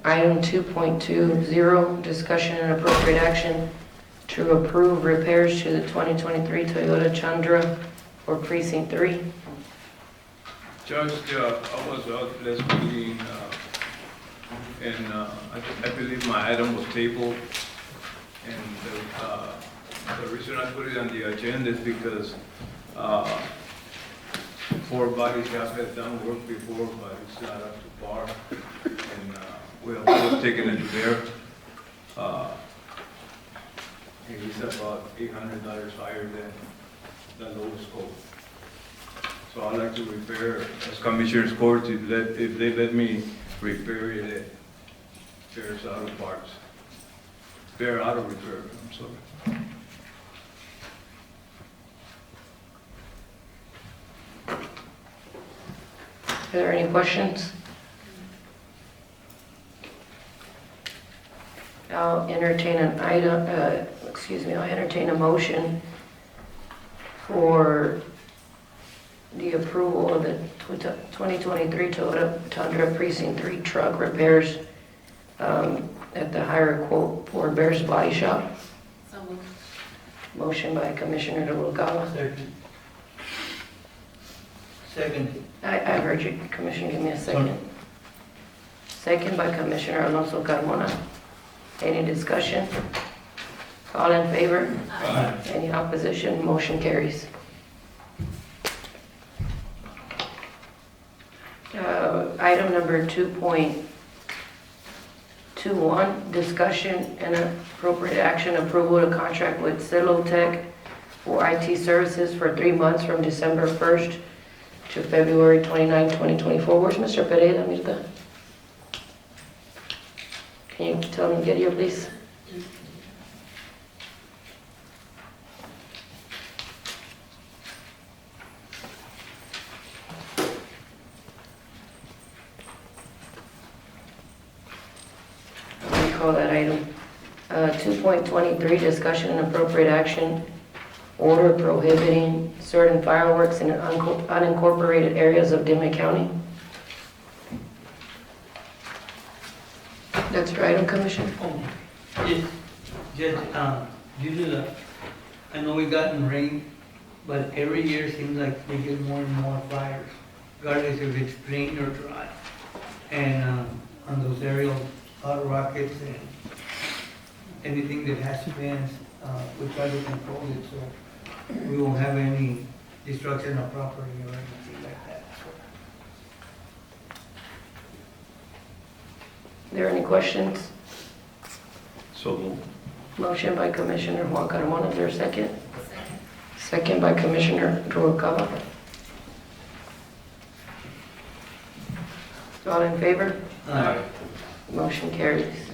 Item 2.20, discussion and appropriate action to approve repairs to the 2023 Toyota Tundra for Precinct 3. Judge, I was out last meeting, and I believe my item was tabled. And the reason I put it on the agenda is because 4 body shops have done work before, but it's not up to par. And we have taken it to bear. And it's about $800 higher than the lowest quote. So I'd like to repair, as Commissioner's Court, if they let me repair it at Bear's Auto Parts. Bear Auto Repair, I'm sorry. Are there any questions? I'll entertain I'll entertain a motion for the approval of the 2023 Toyota Tundra Precinct 3 truck repairs at the higher quote for Bear's Body Shop. So moved. Motion by Commissioner Noguera. Second. I heard you, Commissioner, give me a second. Second by Commissioner Alonso Carmona. Any discussion? All in favor? Aye. Any opposition? Motion carries. Item number 2.21, discussion and appropriate action approval to contract with Celotech for IT services for 3 months from December 1st to February 29, 2024. Where's Mr. Pereira, Mirta? Can you tell him to get here, please? Call that item. 2.23, discussion and appropriate action, order prohibiting certain fireworks in unincorporated areas of Dimmit County. That's your item, Commissioner? Yes, Judge, due to the, I know we gotten rain, but every year seems like we get more and more fires, regardless if it's rain or dry. And on those aerial hot rockets and anything that has fans, we try to control it so we won't have any destruction of property or anything like that. Are there any questions? So moved. Motion by Commissioner Juan Carmona, is there a second? Second by Commissioner Rubalcaba. All in favor? Aye. Motion carries.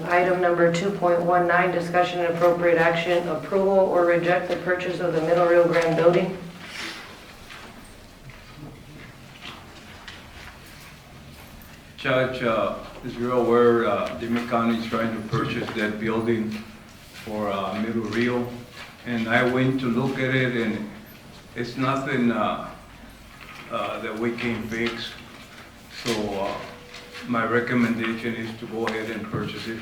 Item number 2.19, discussion and appropriate action, approval or reject the purchase of the Middle Rio Grande building. Judge, as you're aware, Dimmit County is trying to purchase that building for Middle Rio. And I went to look at it, and it's nothing that we can fix. So my recommendation is to go ahead and purchase it.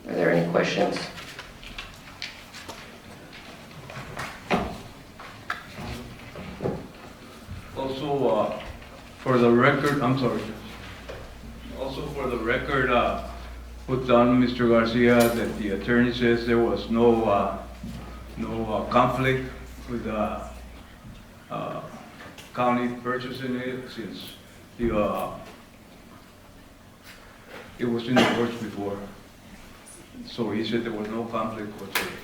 Are there any questions? Also, for the record, I'm sorry. Also for the record, put down Mr. Garcia that the attorney says there was no conflict with the county purchasing it since it was in the works before. So he said there was no conflict whatsoever.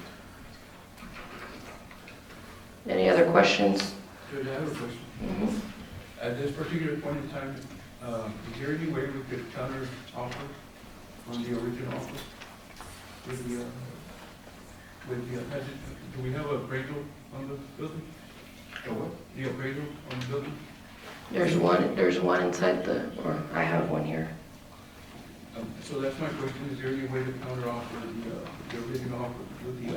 Any other questions? Judge, I have a question. Mhm. At this particular point in time, is there any way we could counter offer? on the original offer? With the, do we have an appraisal on the building? Or what? The appraisal on the building? There's one inside or I have one here. So that's my question, is there any way to counter offer the original offer with the,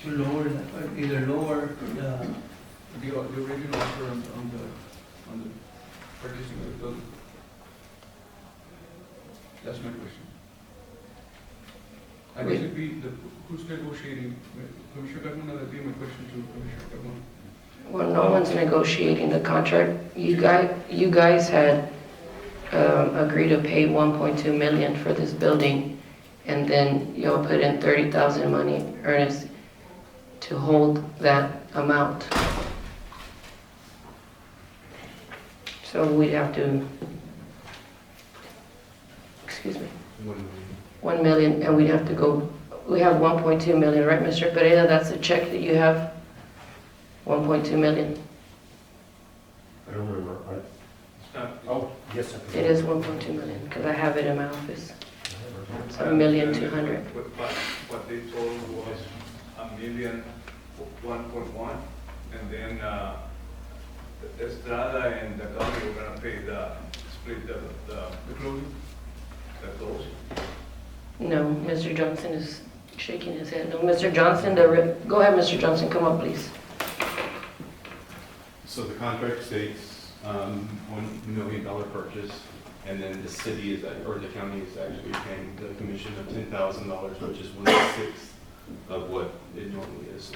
To lower, either lower the original offer on the purchasing of the building? That's my question. I guess it'd be who's negotiating, Commissioner Carmona, that'd be my question to Commissioner Carmona. Well, no one's negotiating the contract. You guys had agreed to pay 1.2 million for this building, and then y'all put in 30,000 money earnest to hold that amount. So we'd have to, excuse me, 1 million, and we'd have to go, we have 1.2 million, right, Mr. Pereira? That's the check that you have? 1.2 million. I don't remember. Oh, yes, I It is 1.2 million, because I have it in my office. It's 1,200,000. What they told was 1,000,000, 1.1, and then Estrada and the county were gonna pay split the closing, the close. No, Mr. Johnson is shaking his head. No, Mr. Johnson, go ahead, Mr. Johnson, come up, please. So the contract states $1 million purchase, and then the city is, or the county is actually paying the commission of $10,000, which is 1/6 of what it normally is.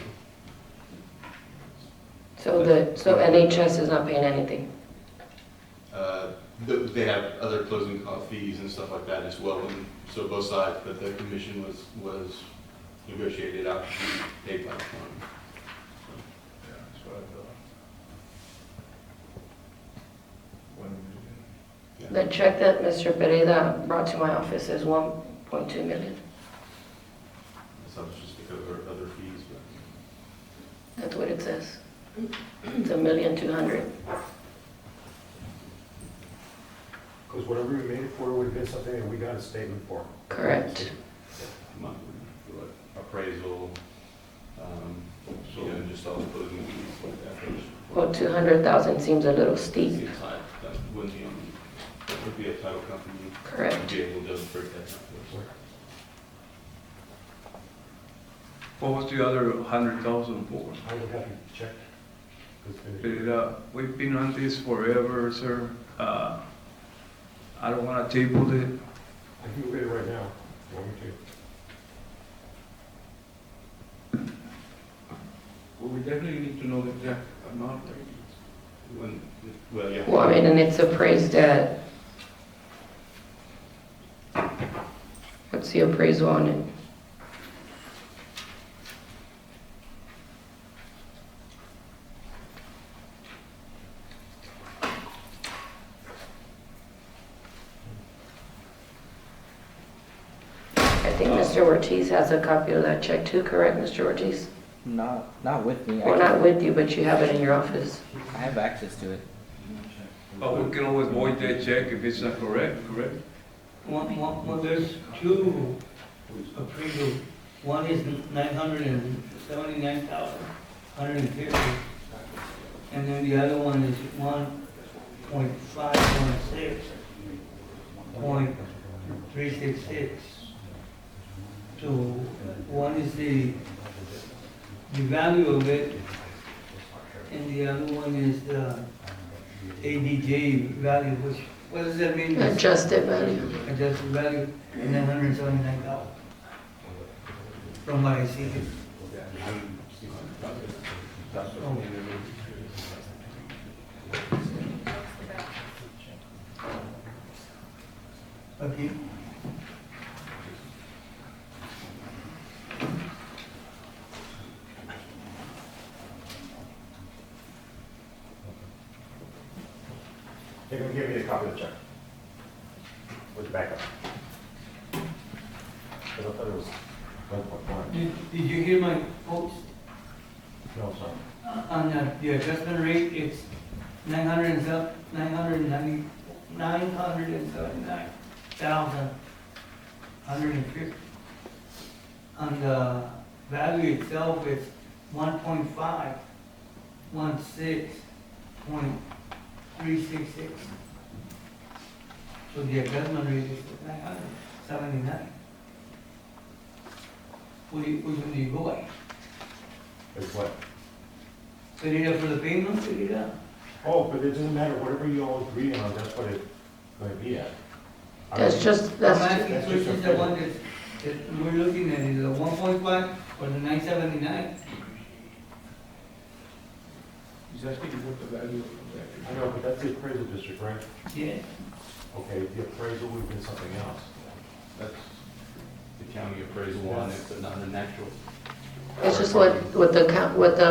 So NHS is not paying anything. They have other closing cost fees and stuff like that as well, and so both sides, but the commission was negotiated out to be paid by the county. Yeah, that's what I thought. 1 million. The check that Mr. Pereira brought to my office is 1.2 million. So it's just because of other fees, but. That's what it says. It's 1,200,000. Because whatever we made it for would have been something that we got a statement for. Correct. Monthly, appraisal, just all the closing fees like that. Well, 200,000 seems a little steep. Seems high. That wouldn't be on, that would be a title company. Correct. Be able to break that down for us. What was the other 100,000 for? I would have to check. We've been on this forever, sir. I don't want to table it. I can go get it right now. You want me to? Well, we definitely need to know the exact amount. Well, yeah. Well, I mean, and it's appraised at, what's the appraisal on it? I think Mr. Ortiz has a copy of that check too, correct, Mr. Ortiz? Not with me. Well, not with you, but you have it in your office. I have access to it. But we can always void that check if it's not correct? Well, there's two appraisals. One is 979,150, and then the other one is 1.516.366. So one is the value of it, and the other one is the ADJ value, which, what does that mean? Adjusted value. Adjusted value, and then 179,000. From what I see here. Okay. They're gonna give me a copy of the check. With the backup. Because I thought it was 1.1. Did you hear my post? No, sorry. On the adjustment rate, it's 979,000. 150. On the value itself, it's 1.5, 16.366. So the adjustment rate is 979. Which one do you go by? It's what? Put it up for the payment, put it up. Oh, but it doesn't matter, whatever you all agree on, that's what it's gonna be at. I That's mean, just, I'm that's, asking that's which just is a the one that we're looking at, is the 1.5 or the 979? He's asking you what the value of that I know, but that's the appraisal district, right? Yeah. Okay, the appraisal would have been something else. That's the county appraisal on it, but not the natural. it's just what the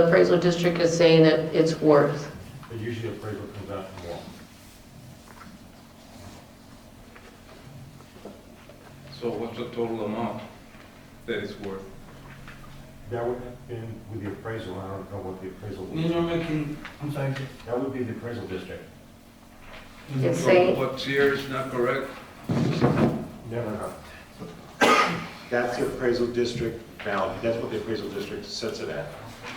appraisal district is saying that it's worth. But usually appraisal comes out more. So what's the total amount that it's worth? That would have been with the appraisal, I don't know what the appraisal You was. normally can, I'm sorry, That would be the appraisal district. It's So saying, what's here is not correct? Never know. That's the appraisal district value, that's what the appraisal district sets it at.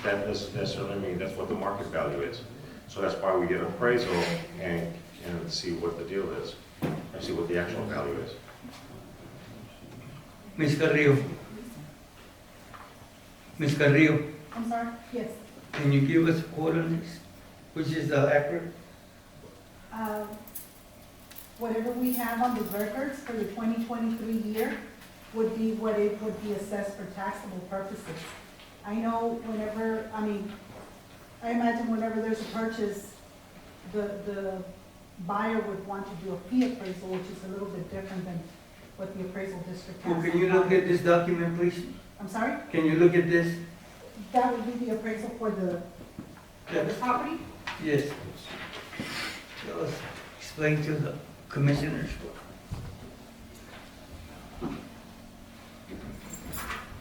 That doesn't necessarily mean that's what the market value is. So that's why we get appraisal and see what the deal is, and see what the actual value is. Ms. Carrillo. Ms. Carrillo, I'm sorry? Yes. can you give us a quote on this? Which is accurate? Uh, Whatever we have on the records for the 2023 year would be what it would be assessed for taxable purposes. I know whenever, I imagine whenever there's a purchase, the buyer would want to do a fee appraisal, which is a little bit different than what the appraisal district has. Well, can you look at this document, please? I'm sorry? Can you look at this? That would be the appraisal for the property? Yes. Tell us, explain to the commissioners.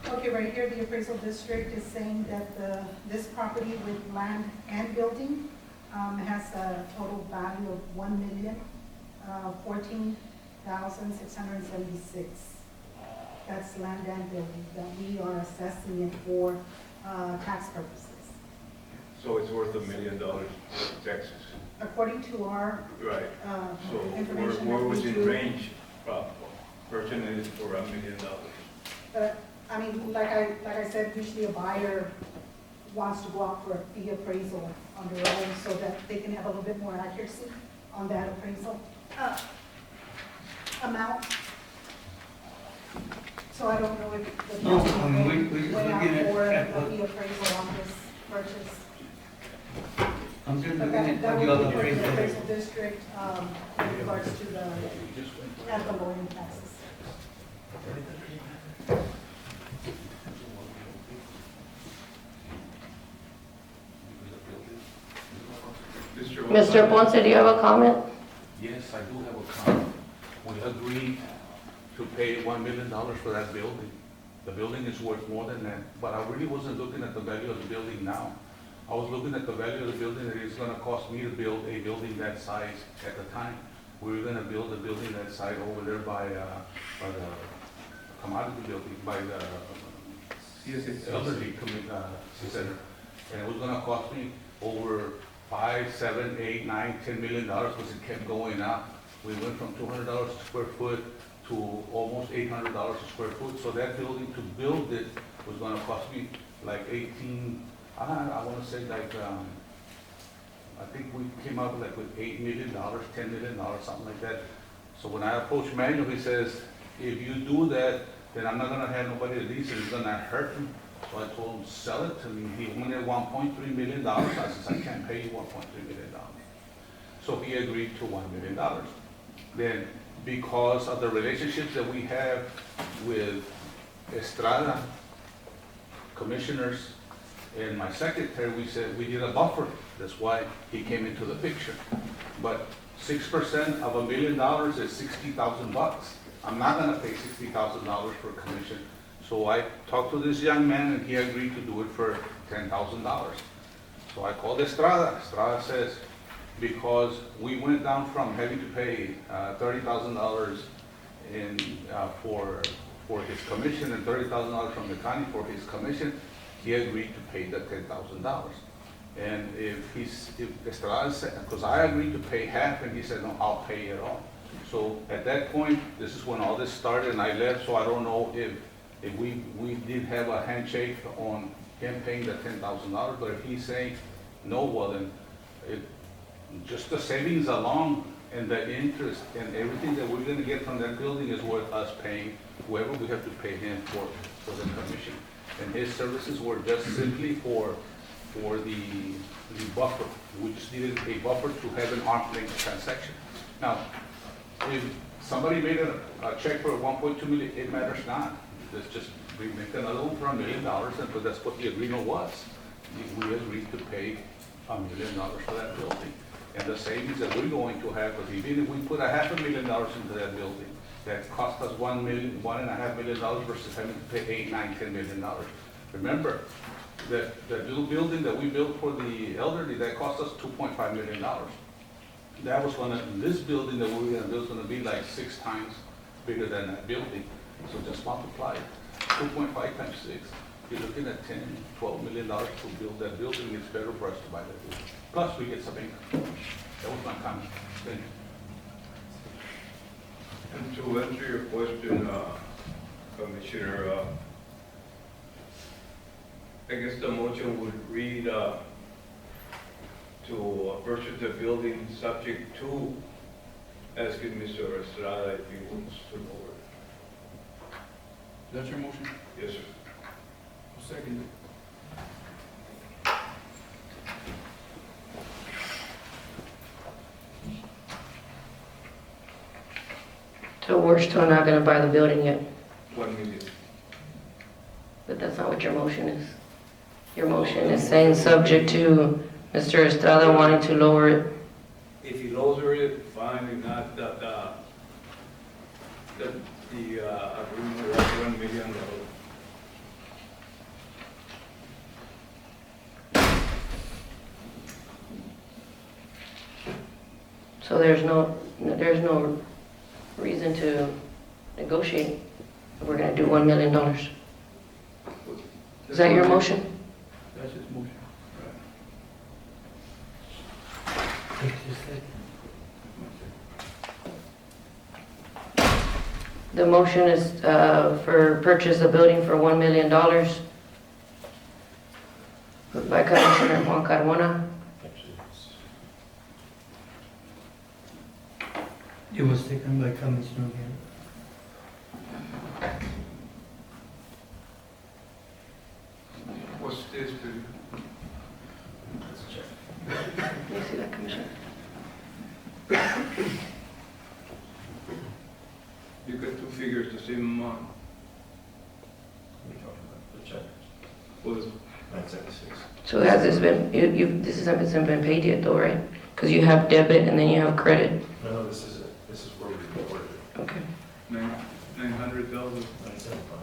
Okay, right here, the appraisal district is saying that this property with land and building has a total value of $1,014,676. That's land and building that we are assessing it for tax purposes. So it's worth $1 million in Texas. According to our Right. So information. where that we was in do, range from purchasing it for $1 million? Like I said, usually a buyer wants to go out for a fee appraisal on their own so that they can have a little bit more accuracy on that appraisal amount. So I don't know if the No, council I mean, we went out looking for at a fee appraisal on this purchase. I'm just But looking at that what would you all be for the appraisal. appraisal district in regards to the ad valorem taxes. Mr. Ponce, do you have a comment? Yes, I do have a comment. We agreed to pay $1 million for that building. The building is worth more than that, but I really wasn't looking at the value of the building now. I was looking at the value of the building that it's gonna cost me to build a building that size at the time. We were gonna build a building that size over there by the commodity building, by the Yes, it's elderly center. And it was gonna cost me over $5, $7, $8, $9, $10 million because it kept going up. We went from $200 a square foot to almost $800 a square foot. So that building, to build it, was gonna cost me like I wanna say like, I think we came up like with $8 million, $10 million, something like that. So when I approached Manuel, he says, if you do that, then I'm not gonna have nobody to lease it, it's gonna hurt me. So I told him, sell it to me. He wanted $1.3 million. I said, I can't pay you $1.3 million. So he agreed to $1 million. Then, because of the relationships that we have with Estrada, commissioners, and my secretary, we said we did a buffer. That's why he came into the picture. But 6% of $1 million is $60,000. I'm not gonna pay $60,000 for a commission. So I talked to this young man and he agreed to do it for $10,000. So I called Estrada. Estrada says, because we went down from having to pay $30,000 and, for his commission and $30,000 from the county for his commission, he agreed to pay the $10,000. And if Estrada said, because I agreed to pay half, and he said, no, I'll pay it all. So at that point, this is when all this started, and I left, so I don't know if we did have a handshake on him paying the $10,000, but if he's saying no, well then, just the savings alone and the interest and everything that we're gonna get from that building is worth us paying whoever we have to pay him for the commission. And his services were just simply for the buffer. We just needed a buffer to have an arm's length transaction. Now, if somebody made a check for 1.2 million, it matters not. Let's just make another one for $1 million, and but that's what the agreement was. We agreed to pay $1 million for that building. And the savings that we're going to have, because even if we put $500,000 into that building, that cost us $1.5 million versus having to pay $8, $9, $10 million. Remember, that little building that we built for the elderly, that cost us $2.5 million. That was this building that we were gonna build is gonna be like 6 times bigger than that building. So just multiply it, 2.5 times 6. You're looking at $10, $12 million to build that building. It's better for us to buy that building. Plus, we get some income. That was my comment. Thank you. And to answer your question, Commissioner, I guess the motion would read to purchase the building subject to asking Mr. Estrada if he wants to lower it. That's your motion? Yes, sir. I'll second it. So we're still not gonna buy the building yet, 1 million. but that's not what your motion is. Your motion is saying subject to Mr. Estrada wanting to lower it. If he lowers it, fine. If not, the agreement was $1 million. So there's no reason to negotiate. We're gonna do $1 million. Is that your motion? That's his motion. The motion is for purchase of building for $1 million. Moved by Commissioner Juan Carmona. It was taken by Commissioner Guerrero. What's this, dude? You see that, Commissioner? You got two figures the same amount. The check, Was 976. So has this been, this hasn't been paid yet though, right? Because you have debit and then you have credit. No, this is it. This is where we reported it. Okay. 900,000. 975.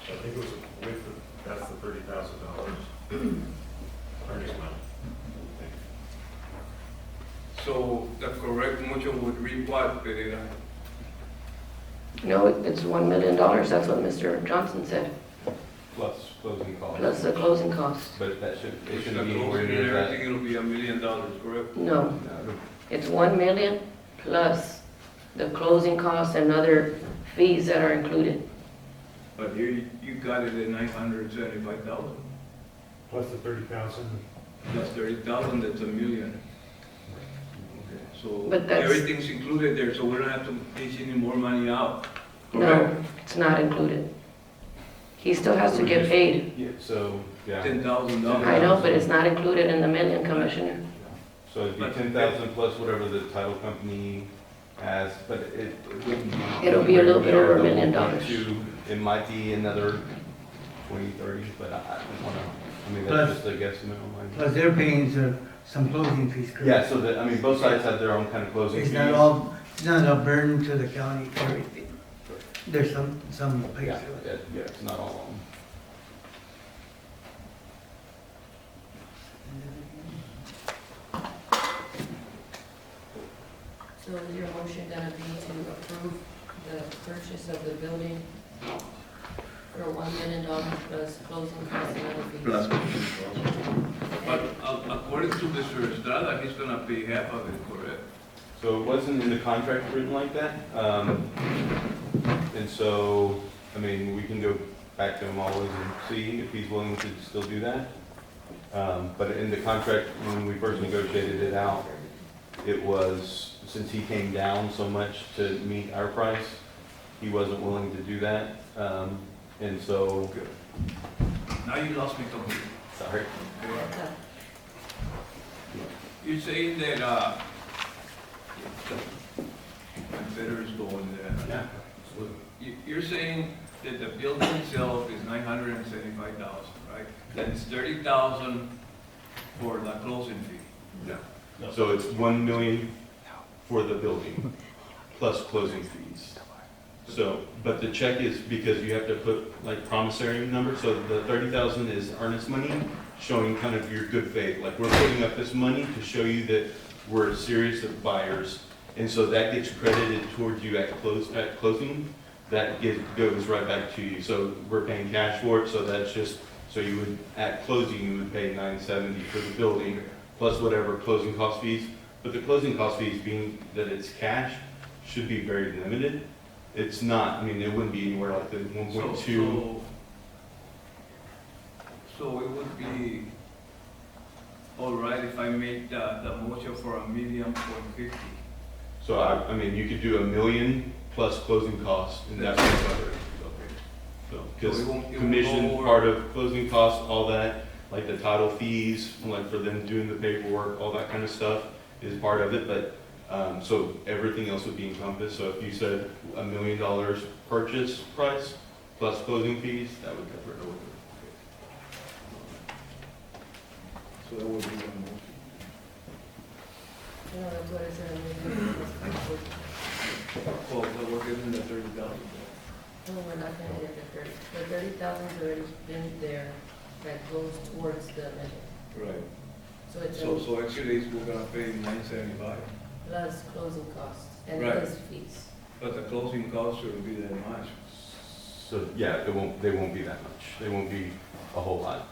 I think it was with, that's the $30,000. Earnest money. So the correct motion would read what, Pereira? No, it's $1 million. That's what Mr. Johnson said, Plus closing costs. plus the closing cost. But that should, it The shouldn't be closing worded and as that. everything, it'll be $1 million, correct? No, No. it's 1 million plus the closing costs and other fees that are included. But here you got it at 975,000. Plus the 30,000. That's 30,000, that's $1 million. Okay, so But that's- everything's included there, so we don't have to dish any more money out. No, it's not included. He still has to get paid. Yeah, so, yeah. $10,000. I know, but it's not included in the million, Commissioner. So it'd be 10,000 plus whatever the title company has, but it wouldn't be. It'll be a little bit over $1 million. 1.2. It might be another 20, 30, but I don't wanna, I mean, Plus- that's just a guesstimate on mine. Plus they're paying some closing fees, correct? Yeah, so that, I mean, both sides have their own kind of closing It's fees. it's not a burden to the county, everything. There's some pays Yeah, to it. yeah, it's not all of them. So is your motion gonna be to approve the purchase of the building for $1 million plus closing costs and other fees. Plus closing costs. But according to Mr. Estrada, he's gonna pay half of it, correct? So it wasn't in the contract written like that. And so, I mean, we can go back to him always and see if he's willing to still do that. But in the contract, when we first negotiated it out, it was, since he came down so much to meet our price, he wasn't willing to do that. And so, Now you lost me completely. sorry. Okay. You're saying that, considers going there. Yeah, absolutely. You're saying that the building itself is $975, right? That is $30,000 for the closing fee. No. So it's 1 million for the building, plus closing fees. So, but the check is, because you have to put like promissory numbers, so the 30,000 is earnest money, showing kind of your good faith. Like, we're putting up this money to show you that we're serious buyers, and so that gets credited towards you at closing. That goes right back to you. So we're paying cash for it, so that's just, so you would, at closing, you would pay $970 for the building, plus whatever closing cost fees. But the closing cost fees, being that it's cash, should be very limited. It's not, I mean, it wouldn't be anywhere like the 1.2. So it would be all right if I make the motion for $1,000,050. So I mean, you could do 1 million plus closing costs, and that's what's covered. So, because So it won't commission, go over- part of closing costs, all that, like the title fees, like for them doing the paperwork, all that kind of stuff is part of it, but, so everything else would be encompassed. So if you said $1 million purchase price plus closing fees, that would cover it over. So that would be one motion. You know, that's what I said. Well, so we're giving the $30,000. No, we're not gonna get the 30. The 30,000's already been there, that goes towards the middle. Right. So it's So actually, we're gonna pay $975, plus closing costs and Right. plus fees. but the closing costs shouldn't be that much. So, yeah, they won't be that much. They won't be a whole lot.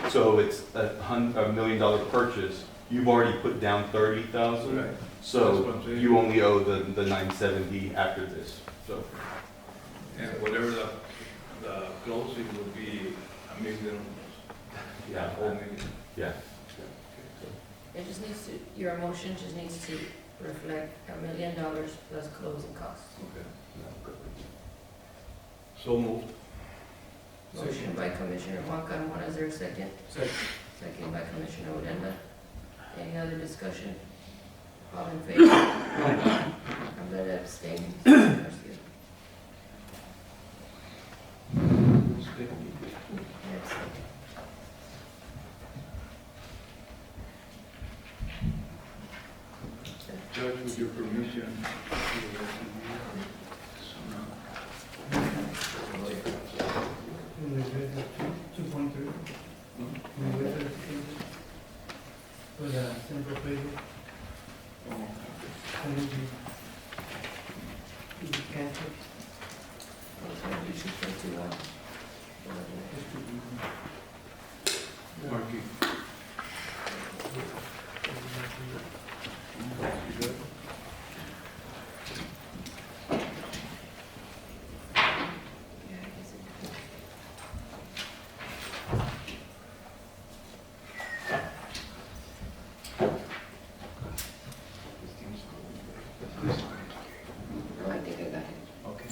So it's $1 million purchase. You've already put down 30,000. Right. That's what So I'm saying. you only owe the 970 after this, so. And whatever the closing would be $1,000,000. Yeah. Whole million. Yeah. It just needs to, your motion just needs to reflect $1 million plus closing costs. Okay. So moved. Motion by Commissioner Juan Carmona, is there a second? Second. Second by Commissioner Odena. Any other discussion? All in favor? I'm gonna abstain. Garcia. Abstain. Judge, with your permission. Can we raise it to 2.3? Can we raise it for the central payroll? Can we be- You cancel. It's gonna be 2.21. Marky. You good? Yeah, I guess it- No, I think I got it. Okay.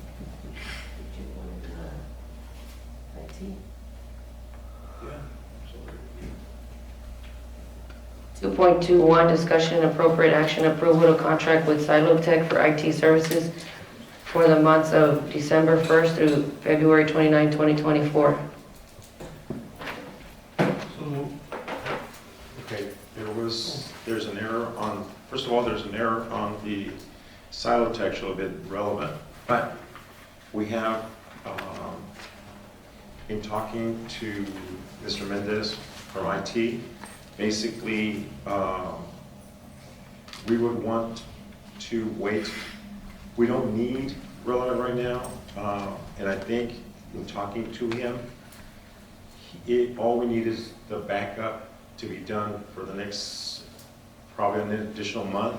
Did you want to do IT? Yeah. 2.21, discussion and appropriate action, approval to contract with Silo Tech for IT services for the months of December 1st through February 29, 2024. moved. Okay, there's an error on, first of all, there's an error on the silo text, a little bit relevant. But we have, in talking to Mr. Mendez from IT, basically, we would want to wait. We don't need relevant right now, and I think in talking to him, all we need is the backup to be done for the next, probably an additional month,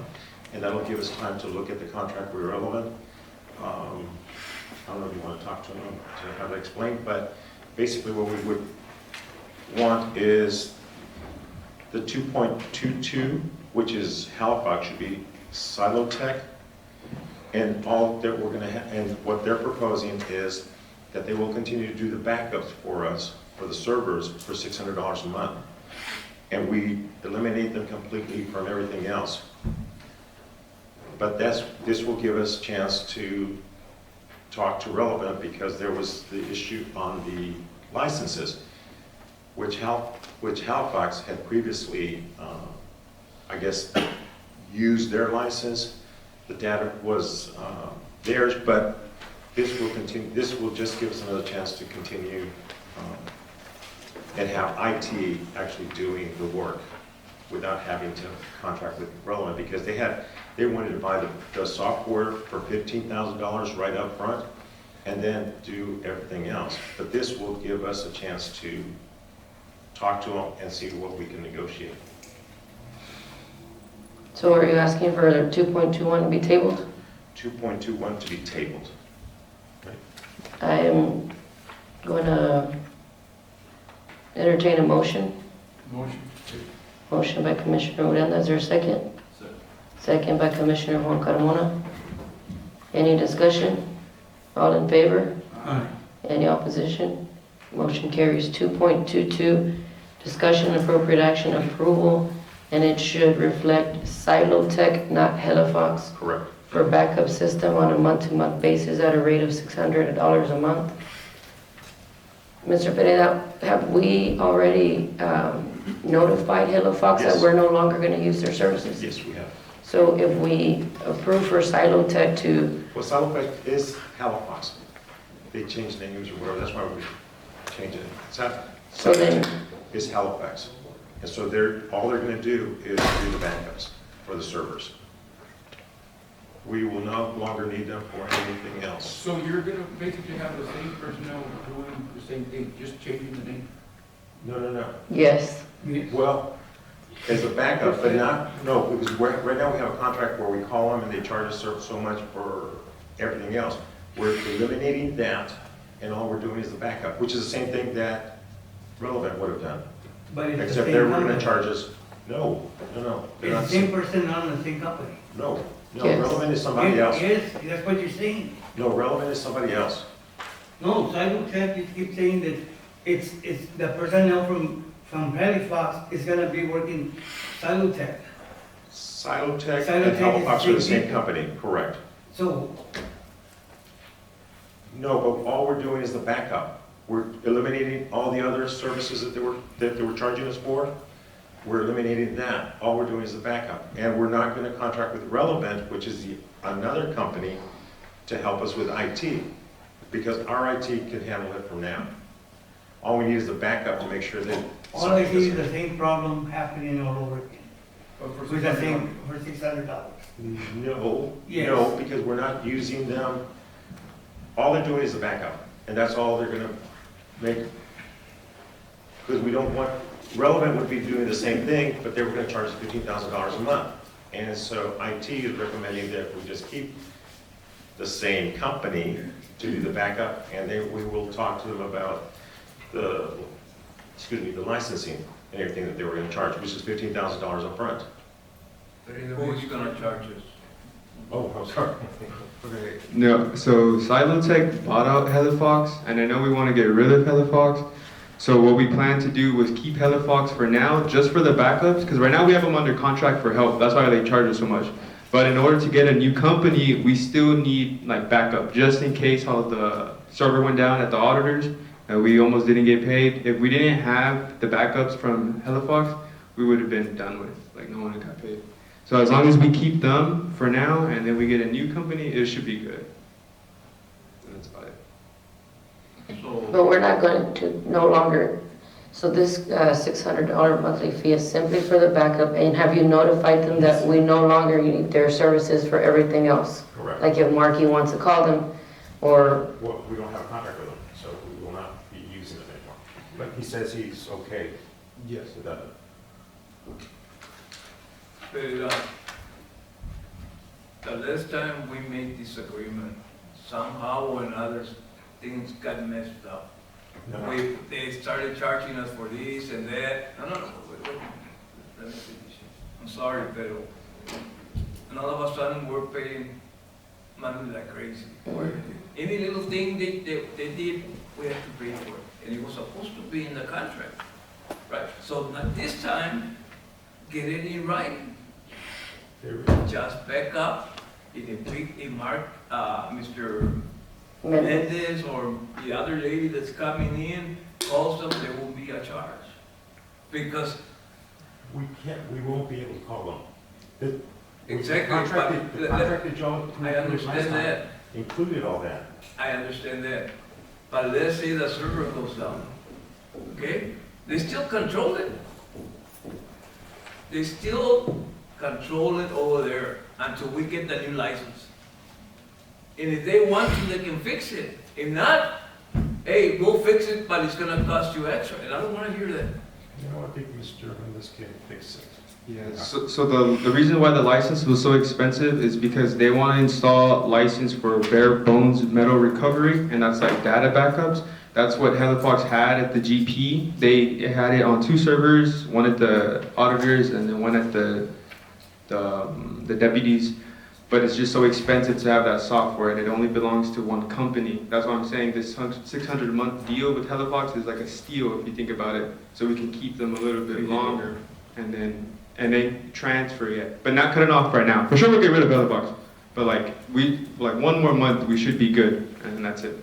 and that'll give us time to look at the contract with relevant. I don't know if you want to talk to him to have that explained, but basically what we would want is the 2.22, which is Halifax, should be Silo Tech, and all that we're going to have, and what they're proposing is that they will continue to do the backups for us, for the servers, for $600 a month. And we eliminate them completely from everything else. But this will give us a chance to talk to relevant, because there was the issue on the licenses, which Halifax had previously, I guess, used their license. The data was theirs, but this will continue. This will just give us another chance to continue and have IT actually doing the work without having to contract with relevant, because they wanted to buy the software for $15,000 right up front and then do everything else. But this will give us a chance to talk to them and see what we can negotiate. So are you asking for 2.21 to be tabled? 2.21 to be tabled. I am going to entertain a motion. Motion. Motion by Commissioner Odena, is there a second? Second by Commissioner Juan Carmona. Any discussion? All in favor? Aye. Any opposition? Motion carries. 2.22, discussion and appropriate action approval, and it should reflect Silo Tech, not Halifax, Correct. for backup system on a month-to-month basis at a rate of $600 a month. Mr. Pereira, have we already notified Halifax that Yes. we're no longer going to use their services? Yes, we have. So if we approve for Silo Tech to, Well, Silopec is Halifax. They changed names or whatever, that's why we changed it. So then- It's Halifax. And so all they're gonna do is do the backups for the servers. We will no longer need them for anything else. So you're gonna basically have the same personnel doing the same thing, just changing the name? No. yes, Well, as a backup, but no, because right now we have a contract where we call them and they charge us so much for everything else. We're eliminating that, and all we're doing is the backup, which is the same thing that Relevant would have done. But it's the Except same they were gonna company. charge us, no. They're It's not, the same person on the same company. no, Yes. Relevant is somebody Yes, else. Yes, that's what you're saying. No, Relevant is somebody else. No, Silo Tech, you keep saying that it's the personnel from Halifax is gonna be working Silo Tech. Silotech Silotech and is Halifax are the the same same company, correct. So, No, but all we're doing is the backup. We're eliminating all the other services that they were charging us for. We're eliminating that. All we're doing is the backup. And we're not gonna contract with Relevant, which is another company, to help us with IT, because our IT can handle it from now. All we need is the backup to make sure that. all I see is the same problem happening all over again. But for With the $600. same, for $600. No, Yes. no, because we're not using them. All they're doing is the backup, and that's all they're gonna make. Because we don't want, Relevant would be doing the same thing, but they were gonna charge us $15,000 a month. And so IT is recommending that we just keep the same company to do the backup, and then we will talk to them about the licensing and everything that they were gonna charge, which is $15,000 up front. Who's gonna charge us? Oh, I'm sorry. Okay, No, so Silotech bought out Halifax, and I know we want to get rid of Halifax. So what we plan to do was keep Halifax for now, just for the backups, because right now we have them under contract for help. That's why they charge us so much. But in order to get a new company, we still need like backup, just in case how the server went down at the auditors. We almost didn't get paid. If we didn't have the backups from Halifax, we would have been done with. Like, no one got paid. So as long as we keep them for now, and then we get a new company, it should be good. And that's about it. So, But we're not going to no longer, so this $600 monthly fee is simply for the backup, and have you notified them that we no longer need their services for everything else? Correct. Like if Marky wants to call them, or, Well, we don't have a contract with him, so we will not be using it anymore. But he says he's okay Yes. with that. but, the last time we made this agreement, somehow or another, things got messed up. They started charging us for this and that. No, wait, let me finish. I'm sorry, but, and all of a sudden, we're paying money like crazy. Any little thing they did, we had to pay for it. And it was supposed to be in the contract, right? So not this time, get it in writing. Just back up, if Mark, Mr. Mendez or the other lady that's coming in calls them, there will be a charge. Because We won't be able to call them. exactly, The contracted job. I understand that. Included all that. I understand that. But let's say the server goes down, okay? They still control it. They still control it over there until we get the new license. And if they want to, they can fix it. If not, hey, we'll fix it, but it's gonna cost you extra, and I don't wanna hear that. You know, I think Mr. Hernandez can fix it. Yeah, so the reason why the license was so expensive is because they want to install license for bare bones metal recovery, and that's like data backups. That's what Halifax had at the GP. They had it on 2 servers, one at the auditors and then one at the deputies. But it's just so expensive to have that software, and it only belongs to one company. That's why I'm saying this 600 a month deal with Halifax is like a steal if you think about it. So we can keep them a little bit longer, and then transfer it, but not cut it off right now. For sure, we'll get rid of Halifax, but like 1 more month, we should be good, and that's it.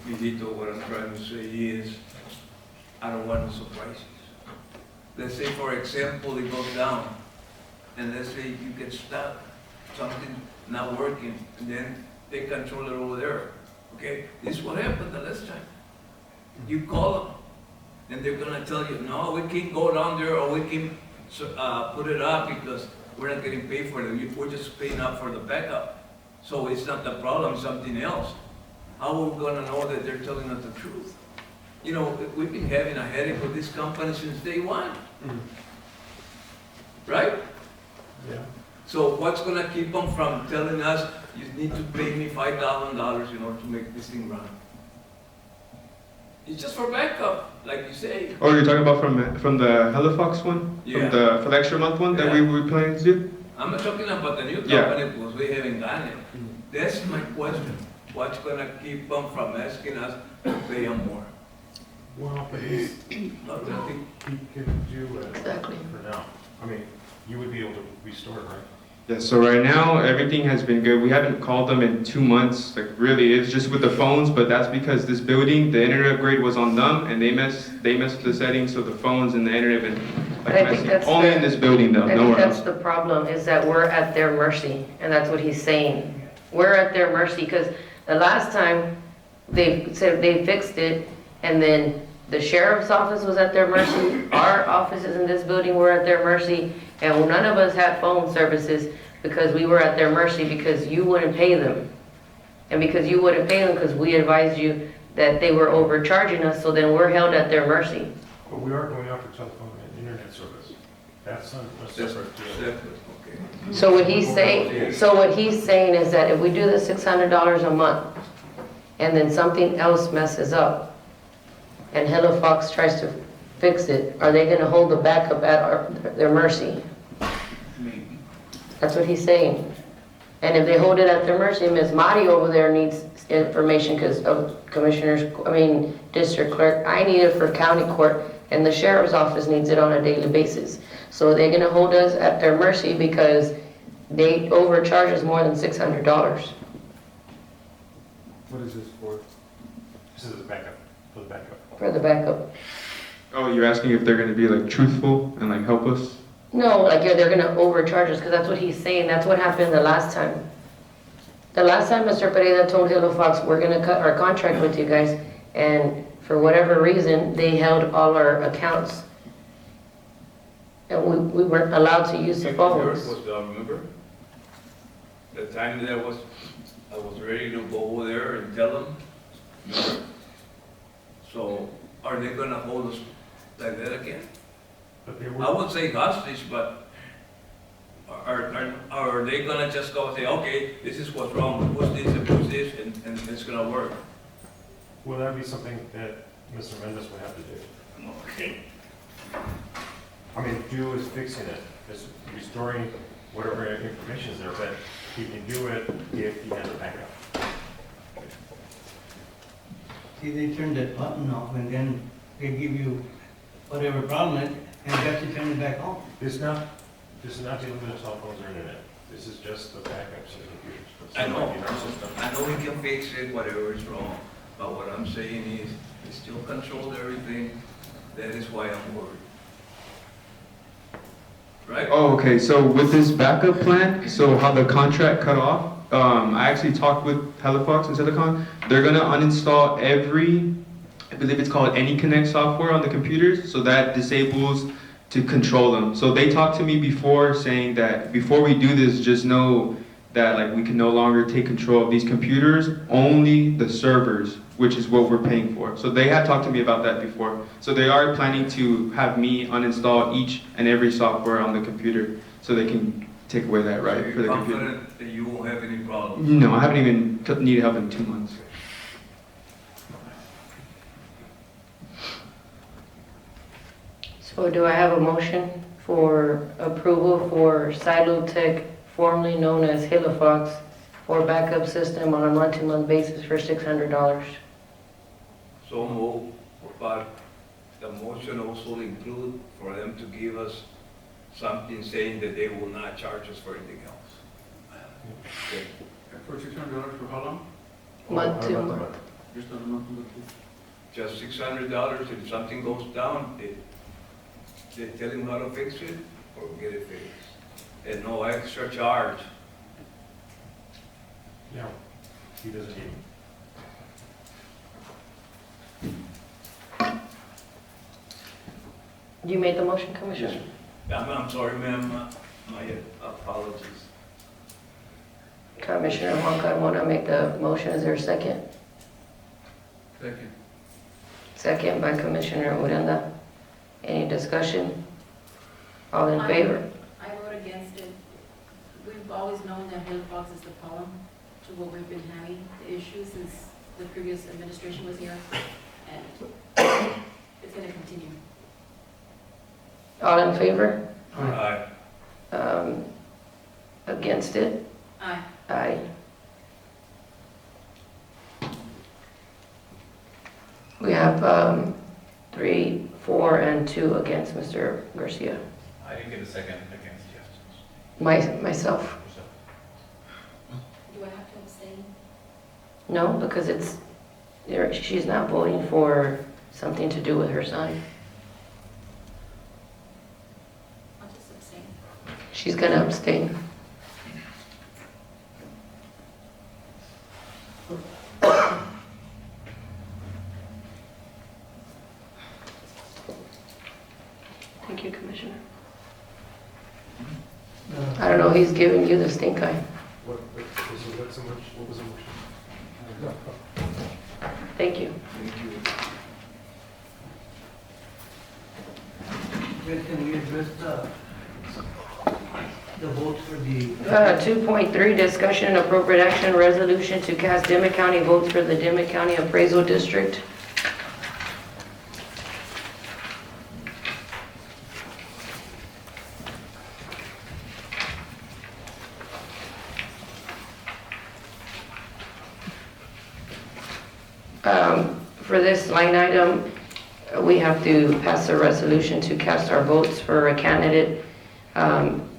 Vidito, what I'm trying to say is, I don't want no surprises. Let's say, for example, it goes down, and let's say you get stuck, something not working, and then they control it over there, okay? This is what happened the last time. You call them, and they're gonna tell you, no, we can't go down there, or we can put it up because we're not getting paid for it. We're just paying up for the backup. So it's not the problem, it's something else. How are we gonna know that they're telling us the truth? You know, we've been having a headache with this company since day one. Right? Yeah. So what's gonna keep them from telling us, you need to pay me $5,000 in order to make this thing run? It's just for backup, like you say. Oh, you're talking about from the Halifax one? Yeah. For the extra month one that we were planning to do? I'm not talking about the new Yeah. company because we haven't gotten it. That's my question. What's gonna keep them from asking us to pay them more? Well, but Nothing. he can do it Exactly. for now. I mean, you would be able to restore it, right? Yeah, so right now, everything has been good. We haven't called them in 2 months, like really, it's just with the phones, but that's because this building, the internet upgrade was on them, and they messed with the settings, so the phones and the internet have been But like I think messing. that's Only in this building though, I think nowhere that's else. the problem, is that we're at their mercy, and that's what he's saying. We're at their mercy, because the last time they said they fixed it, and then the sheriff's office was at their mercy, our offices in this building were at their mercy, and none of us had phone services because we were at their mercy because you wouldn't pay them. And because you wouldn't pay them because we advised you that they were overcharging us, so then we're held at their mercy. But we are going out for telephone and internet service. That's a That's separate deal. separate, okay. So what he's saying is that if we do the $600 a month, and then something else messes up, and Halifax tries to fix it, are they gonna hold the backup at their mercy? Maybe. That's what he's saying. And if they hold it at their mercy, Ms. Madi over there needs information because of district clerk. I need it for county court, and the sheriff's office needs it on a daily basis. So they're gonna hold us at their mercy because they overcharge us more than $600. What is this for? This is a backup. for the backup. for the backup. Oh, you're asking if they're gonna be like truthful and like help us? No, like, yeah, they're gonna overcharge us, because that's what he's saying, that's what happened the last time. The last time Mr. Pereira told Hello Fox, we're gonna cut our contract with you guys, and for whatever reason, they held all our accounts. And we weren't allowed to use the phones. Was, remember? The time that I was ready to go over there and tell them, remember? So, are they gonna hold us like that again? But they I were, wouldn't say hostage, but are they gonna just go and say, okay, this is what's wrong, push this and push this, and it's gonna work? will that be something that Mr. Mendez would have to do? Okay. I mean, do is fixing it, is restoring whatever information is there, but he can do it if he has a backup. See, they turn that button off and then they give you whatever problem it, and you have to turn it back on. This is not dealing with cell phones or internet. This is just the backups of the computers. I know, In our system. I know we can fix it, whatever is wrong, but what I'm saying is, we still control everything, that is why I'm worried. Right? Oh, okay, so with this backup plan, so how the contract cut off, I actually talked with Halifax and Silicon. They're gonna uninstall every, I believe it's called AnyConnect software on the computers, so that disables to control them. So they talked to me before saying that before we do this, just know that like we can no longer take control of these computers, only the servers, which is what we're paying for. So they had talked to me about that before. So they are planning to have me uninstall each and every software on the computer so they can take away that right for the You're computer. confident that you won't have any problems? No, I haven't even needed help in 2 months. So do I have a motion for approval for Silo Tech, formerly known as Halifax, for backup system on a month-to-month basis for $600? So move, but the motion also include for them to give us something saying that they will not charge us for anything else. Okay. For $600 for how long? Month to month. Just on a monthly. Just $600, if something goes down, they tell him how to fix it or get it fixed. And no extra charge. Yeah, he doesn't need them. You made the motion, Commissioner? I'm sorry, ma'am, my apologies. Commissioner Wonka, want to make the motion, is there a second? Second. Second by Commissioner Uranda. Any discussion? All in favor? I vote against it. We've always known that Halifax is the problem to what we've been having, the issue since the previous administration was here, and it's gonna continue. All in favor? Aye. Against it? Aye. Aye. We have 3, 4, and 2 against Mr. Garcia. I didn't get a second against, yes. Myself. Do I have to abstain? No, because she's not voting for something to do with her sign. I'll just abstain. She's gonna abstain. Thank you, Commissioner. I don't know, he's giving you the stink eye. What was the motion? Thank you. Thank you. Yes, can we address the votes for the, 2.3, discussion and appropriate action resolution to cast Dimmit County votes for the Dimmit County Appraisal District. For this line item, we have to pass a resolution to cast our votes for a candidate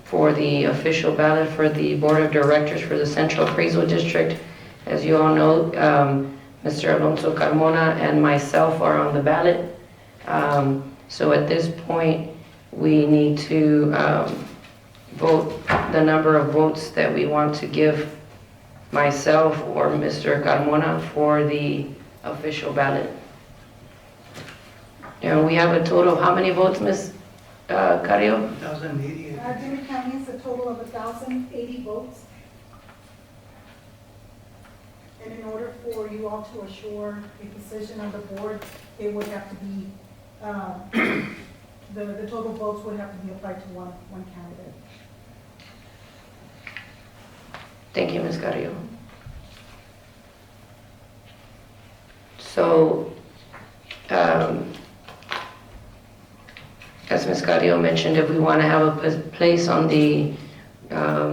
for the official ballot for the Board of Directors for the Central Appraisal District. As you all know, Mr. Alonso Carmona, and myself are on the ballot. So at this point, we need to vote the number of votes that we want to give myself or Mr. Carmona for the official ballot. And we have a total of how many votes, Ms. Carrillo? 1,080. Dimmit County is a total of 1,080 votes. And in order for you all to assure a position on the board, it would have to be, the total votes would have to be applied to one candidate. Thank you, Ms. Carrillo. So, as Ms. Carrillo mentioned, if we want to have a place on the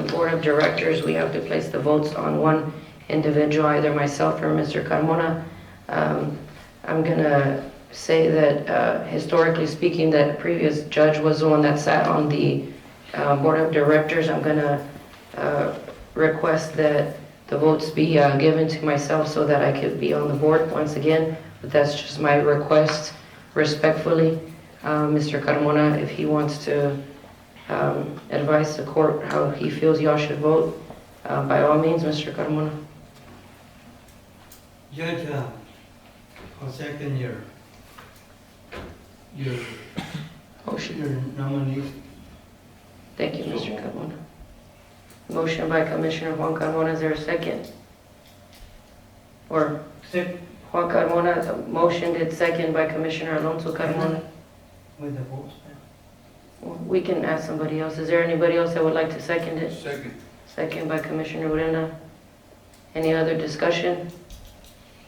board of directors, we have to place the votes on one individual, either myself or Mr. Carmona. I'm gonna say that historically speaking, that previous judge was the one that sat on the board of directors. I'm gonna request that the votes be given to myself so that I could be on the board once again, but that's just my request respectfully. Mr. Carmona, if he wants to advise the court how he feels y'all should vote, by all means, Mr. Carmona. Judge, I'll second your Motion. nominees. Thank you, Mr. Carmona. Motion by Commissioner Juan Carmona, is there a second? Or Juan Carmona motioned it, second by Commissioner Alonso Carmona. With the votes. We can ask somebody else. Is there anybody else that would like to second it? Second. Second by Commissioner Urena. Any other discussion?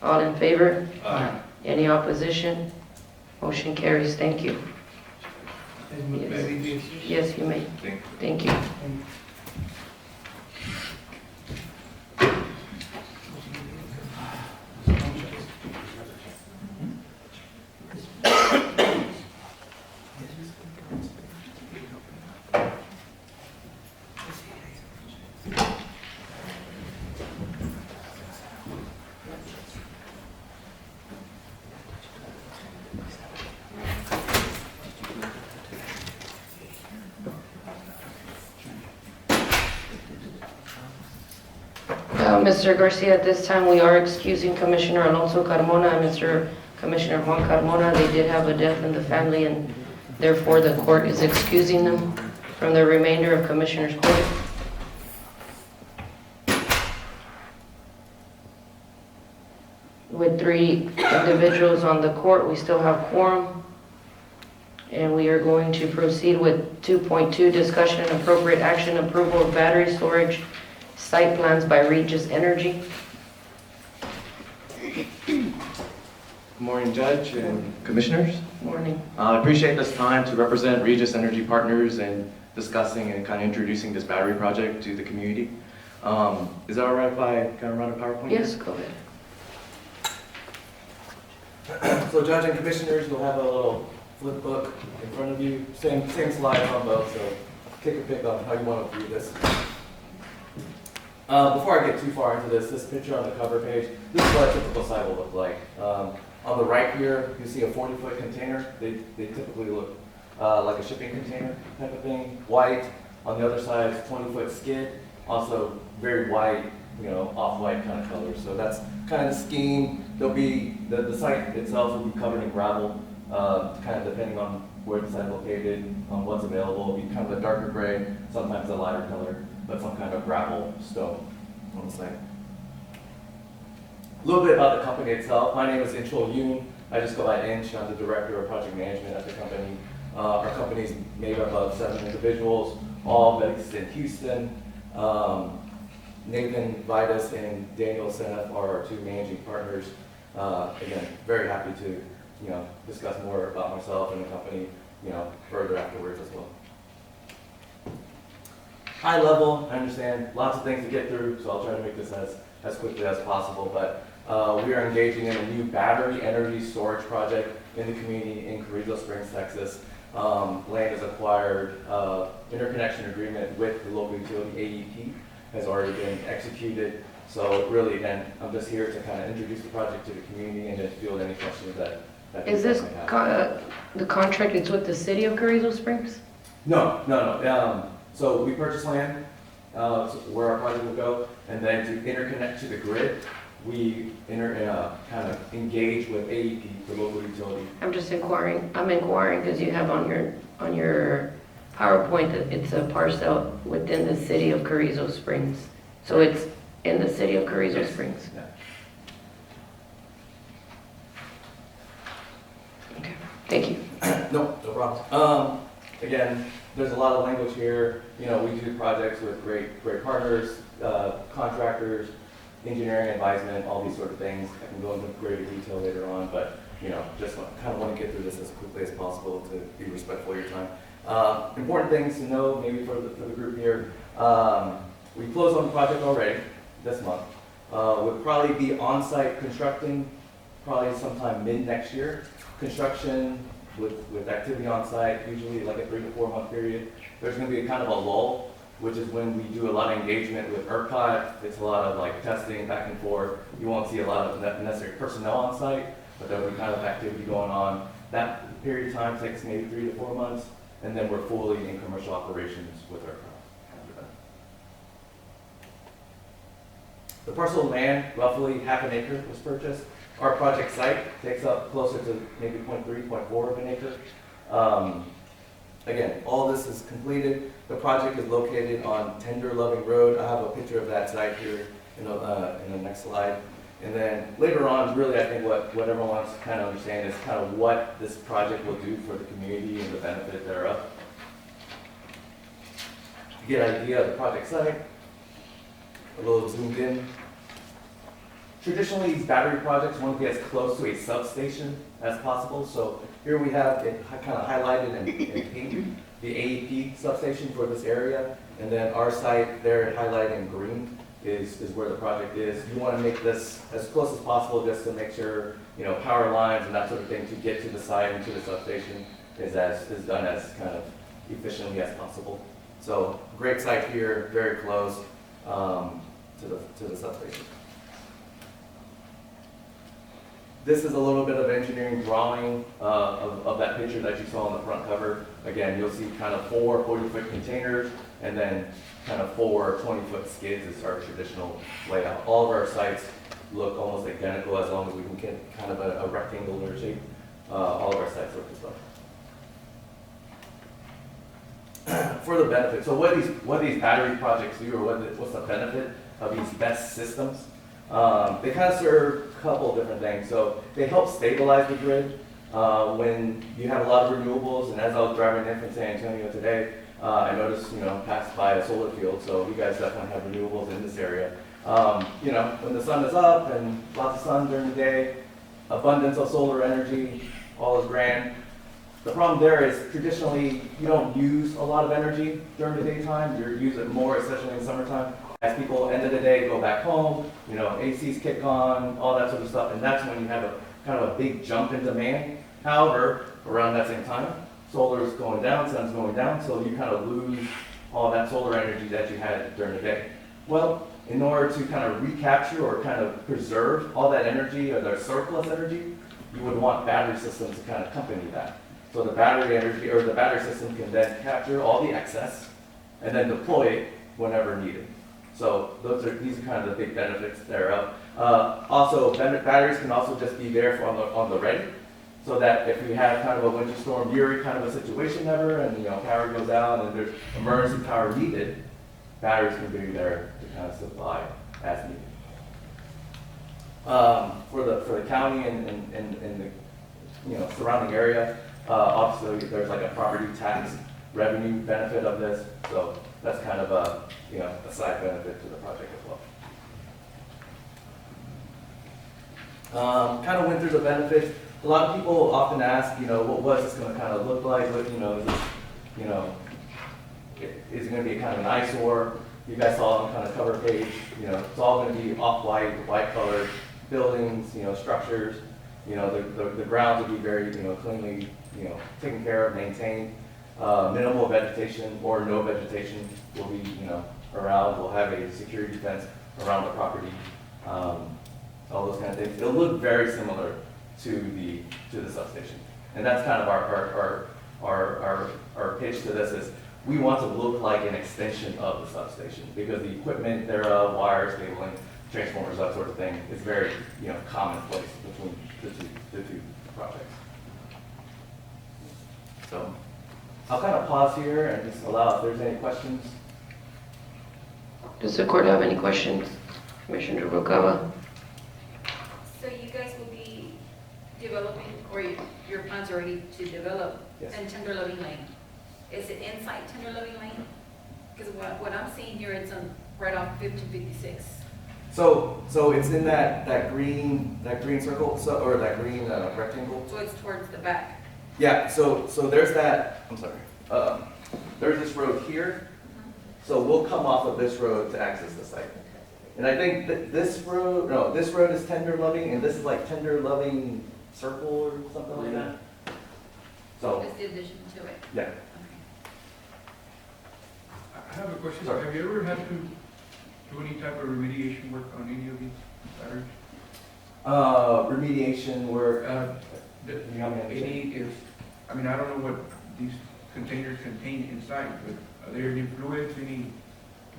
All in favor? Aye. Any opposition? Motion carries. Thank you. Yes, you may. Thank you. Mr. Garcia, at this time, we are excusing Commissioner Alonso Carmona and Mr. Commissioner Juan Carmona. They did have a death in the family, and therefore the court is excusing them from the remainder of Commissioners Court. With 3 individuals on the court, we still have quorum. And we are going to proceed with 2.2, discussion and appropriate action, approval of battery storage site plans by Regis Energy. Good morning, Judge and Commissioners. Morning. I appreciate this time to represent Regis Energy Partners and discussing and kind of introducing this battery project to the community. Is that all right if I kind of run a PowerPoint? Yes, go ahead. So Judge and Commissioners, you'll have a little flip book in front of you. Same slide on both, so take a pick on how you want to view this. Before I get too far into this picture on the cover page, this is what a typical site will look like. On the right here, you see a 40-foot container. They typically look like a shipping container type of thing. White. On the other side, 20-foot skid. Also very white, off-white kind of color. So that's kind of the scheme. There'll be, the site itself will be covered in gravel, kind of depending on where the site is located, on what's available. It'll be kind of a darker gray, sometimes a lighter color, but some kind of gravel stone on the site. A little bit about the company itself. My name is Inchol Yoon. I just go by Inch. I'm the director of project management at the company. Our company is made up of 7 individuals, all based in Houston. Nathan Vidas and Daniel Senef are our 2 managing partners. Again, very happy to discuss more about myself and the company further afterwards as well. High level, I understand lots of things to get through, so I'll try to make this as quickly as possible. But we are engaging in a new battery energy storage project in the community in Carrizo Springs, Texas. Land is acquired, interconnection agreement with the local utility, AEP, has already been executed. So really, again, I'm just here to kind of introduce the project to the community and then field any questions that Is you this, guys may have. the contract is with the city of Carrizo Springs? No. So we purchase land, where our project will go, and then to interconnect to the grid, we kind of engage with AEP, the local utility. I'm inquiring because you have on your PowerPoint that it's a parcel within the city of Carrizo Springs. So it's in the city of Carrizo Yes. Springs? Yeah. Okay, thank you. No problem. Again, there's a lot of language here. You know, we do projects with great partners, contractors, engineering advisement, all these sort of things. I can go into greater detail later on, but, you know, just kind of want to get through this as quickly as possible to be respectful of your time. Important things to know, maybe for the group here. We closed on the project already this month. We'll probably be on-site constructing probably sometime mid-next year. Construction with activity on site, usually like a 3 to 4 month period. There's going to be a kind of a lull, which is when we do a lot of engagement with ERCOT. It's a lot of like testing back and forth. You won't see a lot of necessary personnel on site, but there'll be kind of activity going on. That period of time takes maybe 3 to 4 months, and then we're fully in commercial operations with ERCOT after that. The parcel of land, roughly half an acre, was purchased. Our project site takes up closer to maybe 0.3, 0.4 of an acre. Again, all this is completed. The project is located on Tender Loving Road. I have a picture of that site here in the next slide. And then later on, really, I think what everyone wants to kind of understand is kind of what this project will do for the community and the benefit thereof. To get an idea of the project site, a little zoomed in. Traditionally, these battery projects want to be as close to a substation as possible. So here we have it kind of highlighted in pink, the AEP substation for this area. And then our site there highlighted in green is where the project is. You want to make this as close as possible just to make sure, you know, power lines and that sort of thing to get to the site and to the substation is done as kind of efficiently as possible. So great site here, very close to the substation. This is a little bit of engineering drawing of that picture that you saw on the front cover. Again, you'll see kind of 4 40-foot containers and then kind of 4 20-foot skids is our traditional layout. All of our sites look almost identical as long as we can get kind of a rectangular shape. All of our sites look this way. For the benefit, so what these battery projects do, or what's the benefit of these BESS systems? They kind of serve a couple of different things. So they help stabilize the grid when you have a lot of renewables. And as I was driving in from San Antonio today, I noticed, passed by a solar field. So you guys definitely have renewables in this area. When the sun is up and lots of sun during the day, abundance of solar energy, all is grand. The problem there is traditionally you don't use a lot of energy during the daytime. You use it more, especially in the summertime. As people, end of the day, go back home, ACs kick on, all that sort of stuff, and that's when you have a kind of a big jump in demand. However, around that same time, solar is going down, sun's going down, so you kind of lose all that solar energy that you had during the day. Well, in order to kind of recapture or kind of preserve all that energy or their surplus energy, you would want battery systems to kind of accompany that. So the battery energy or the battery system can then capture all the excess and then deploy it whenever needed. So these are kind of the big benefits thereof. Also, batteries can also just be there for on the ready, so that if we have kind of a winter storm Uri kind of a situation ever, and power goes out and there's emergency power needed, batteries can be there to kind of supply as needed. For the county and the surrounding area, obviously there's like a property tax revenue benefit of this, so that's kind of a side benefit to the project as well. Kind of went through the benefits. A lot of people often ask, what was this going to kind of look like? What, is it going to be kind of an eyesore? You guys saw on kind of cover page. It's all going to be off-white, white-colored buildings, structures. The grounds will be very, cleanly, taken care of, maintained. Minimal vegetation or no vegetation will be, around. We'll have a security fence around the property, all those kind of things. It'll look very similar to the substation. And that's kind of our pitch to this is we want to look like an extension of the substation because the equipment thereof, wires, cabling, transformers, that sort of thing is very, commonplace between the two projects. So I'll kind of pause here and just allow if there's any questions. Does the court have any questions? Commissioner Rubalcaba? So you guys will be developing, or your plans already to develop Yes. in Tender Loving Lane? Is it inside Tender Loving Lane? Because what I'm seeing here, it's on, right off 1556. So it's in that green circle, or that green rectangle. So it's towards the back. Yeah, so there's that, I'm sorry, there's this road here, so we'll come off of this road to access the site. And I think that this road is Tender Loving, and this is like Tender Loving Circle or something like that. So, That's the addition to it. yeah. Okay. I have a question. Sorry. Have you ever had to do any type of remediation work on any of these batteries? Remediation work, The- you have any Any, I mean, I don't know what these containers contain inside, but are there any fluids, any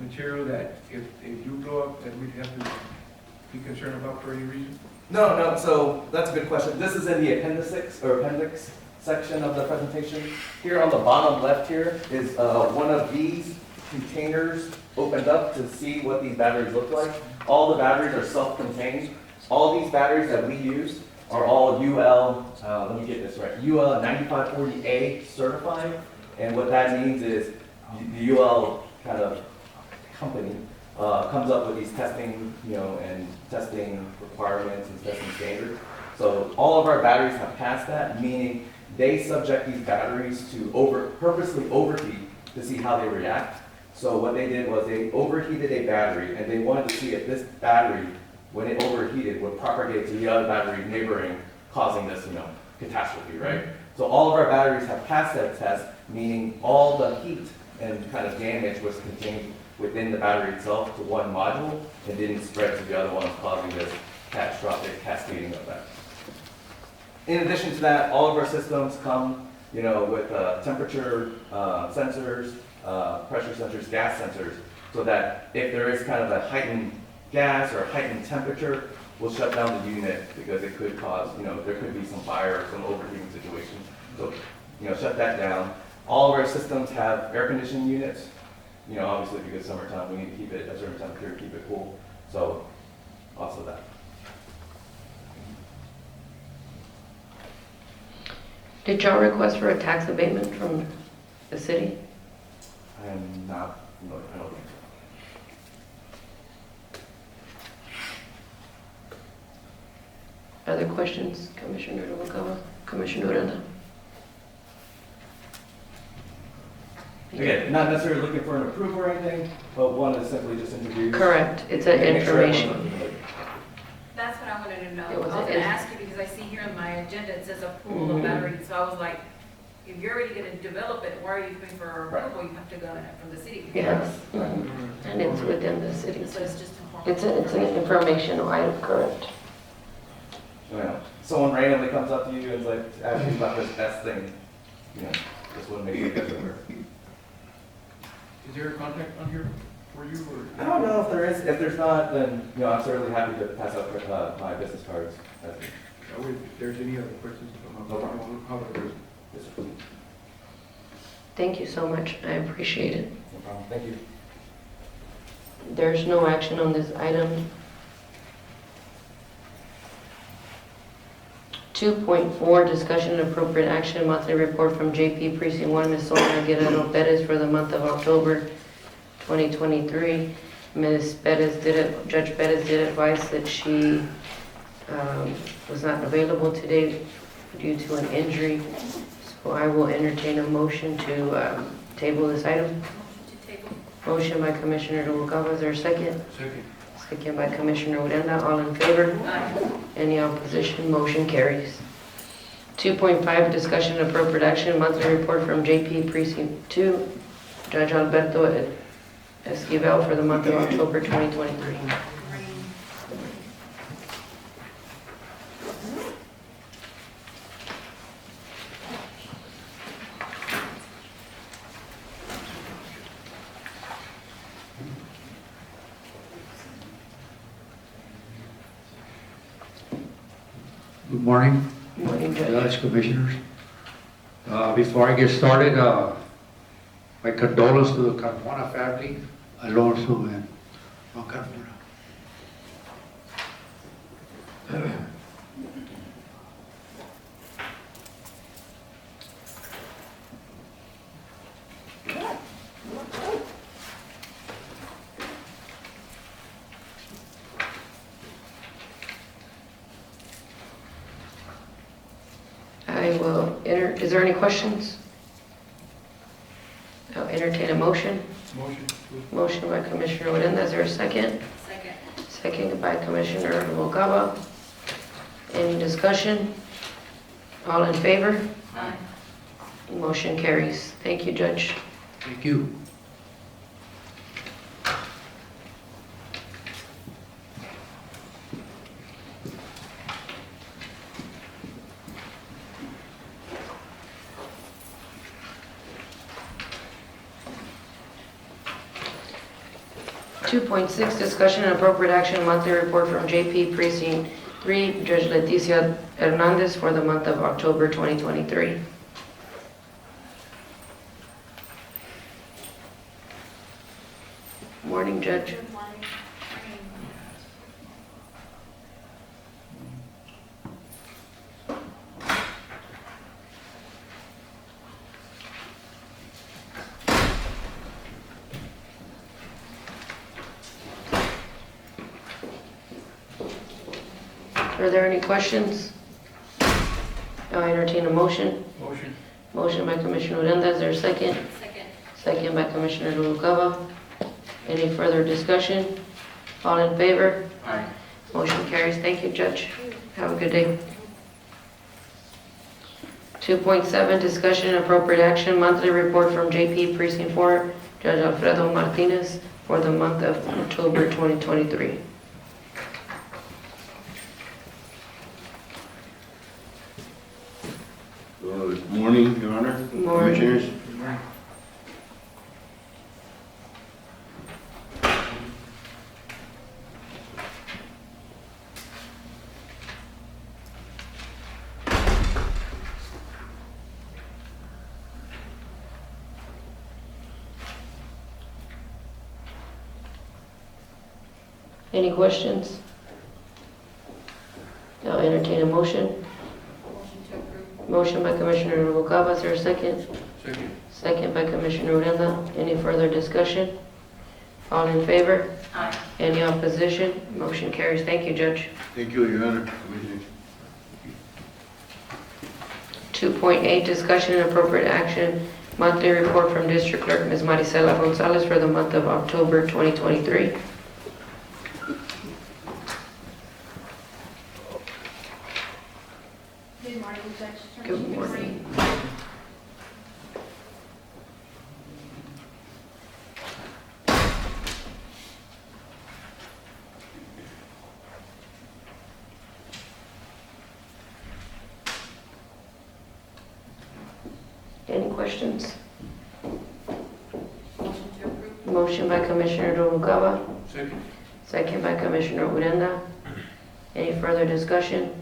material that if they do blow up, that we'd have to be concerned about for any reason? No, so that's a good question. This is in the appendix section of the presentation. Here on the bottom left here is one of these containers opened up to see what these batteries look like. All the batteries are self-contained. All these batteries that we use are all UL, let me get this right, UL 9540A certified. And what that means is the UL kind of company comes up with these testing, and testing requirements and testing standards. So all of our batteries have passed that, meaning they subject these batteries to purposely overheat to see how they react. So what they did was they overheated a battery, and they wanted to see if this battery, when it overheated, would propagate to the other battery neighboring, causing this, catastrophe, right? So all of our batteries have passed that test, meaning all the heat and kind of damage was contained within the battery itself to one module and didn't spread to the other ones, causing this catastrophic cascading effect. In addition to that, all of our systems come, with temperature sensors, pressure sensors, gas sensors, so that if there is kind of a heightened gas or a heightened temperature, we'll shut down the unit because it could cause, there could be some fire or some overheating situation. So, shut that down. All of our systems have air conditioning units. Obviously because summertime, we need to keep it at a certain temperature to keep it cool. So, also that. Did y'all request for a tax abatement from the city? I am not, no, I don't think so. Other questions, Commissioner Rubalcaba? Commissioner Uranda? Again, not necessarily looking for an approval or anything, but one is simply just introduce. Correct, it's an Make sure information. everyone- That's what I wanted to know. It was I was a- gonna ask you because I see here on my agenda, it says approval of batteries. So I was like, if you're already gonna develop it, why are you looking for Right. approval? You have to go from the city. Yes, and it's within the city. So it's just informal. It's an informational item, correct? Someone randomly comes up to you and is like, asking you about this best thing, this wouldn't make you guys aware. Is there a contact on here for you, or? I don't know if there is. If there's not, then, I'm certainly happy to pass out my business cards. That way, if there's any other questions that come up, No problem. how to address them. Yes, sir. Thank you so much, I appreciate it. No problem. Thank you. There's no action on this item. 2.4, discussion and appropriate action, monthly report from JP Precinct 1, Ms. Sonia Guerrero Perez for the month of October 2023. Judge Perez did advise that she was not available today due to an injury. So I will entertain a motion to table this item. Motion to table. Motion by Commissioner Rubalcaba, is there a second? Second. Second by Commissioner Uranda, all in favor? Aye. Any opposition, motion carries. 2.5, discussion and appropriate action, monthly report from JP Precinct 2, Judge Alberto Esquivel for the month of October 2023. Good morning, Morning, Judge. Judge, Commissioners. Before I get started, my condolences to the Carmona family, Alonso and Juan Carmona. I will is there any questions? I'll entertain a motion. Motion. Motion by Commissioner Odena, is there a second? Second. Second by Commissioner Noguera. Any discussion? All in favor? Aye. Motion carries. Thank you, Judge. Thank you. Two 2.6, discussion and appropriate action, monthly report from JP Precinct 3, Judge Leticia Hernandez for the month of October 2023. Morning, Judge. Good morning. Are there any questions? I'll entertain a motion. Motion. Motion by Commissioner Odena, is there a second? Second. Second by Commissioner Noguera. Any further discussion? All in favor? Aye. Motion carries. Thank you, Judge. Have a good day. 2.7, discussion and appropriate action, monthly report from JP Precinct 4, Judge Alfredo Martinez for the month of October 2023. Good morning, Your Honor. Morning. Commissioners. Any questions? I'll entertain a motion. Motion to approve. Motion by Commissioner Noguera, is there a second? Second. Second by Commissioner Odena. Any further discussion? All in favor? Aye. Any opposition? Motion carries. Thank you, Judge. Thank you, Your Honor. Commissioners. 2.8, discussion and appropriate action, monthly report from District Clerk Ms. Marisela Gonzalez for the month of October 2023. Good morning, Judge. Good morning. Any questions? Motion to approve. Motion by Commissioner Noguera, Second. second by Commissioner Odena. Any further discussion?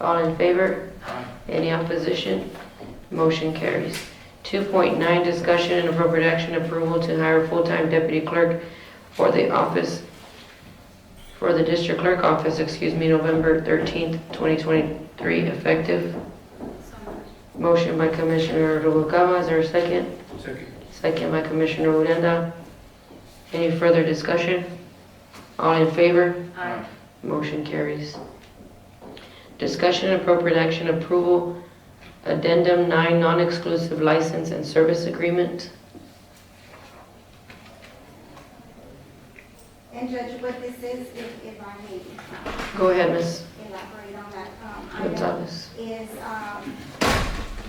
All in favor? Aye. Any opposition? Motion carries. 2.9, discussion and appropriate action, approval to hire full-time deputy clerk for the office, for the district clerk office, November 13th, 2023, effective. So moved. Motion by Commissioner Noguera, is there a second? Second. Second by Commissioner Odena. Any further discussion? All in favor? Aye. Motion carries. Discussion and appropriate action, approval, addendum 9, non-exclusive license and service agreement. And Judge, what this is, if I may Go ahead, Ms. elaborate on that, item, Gonzalez. is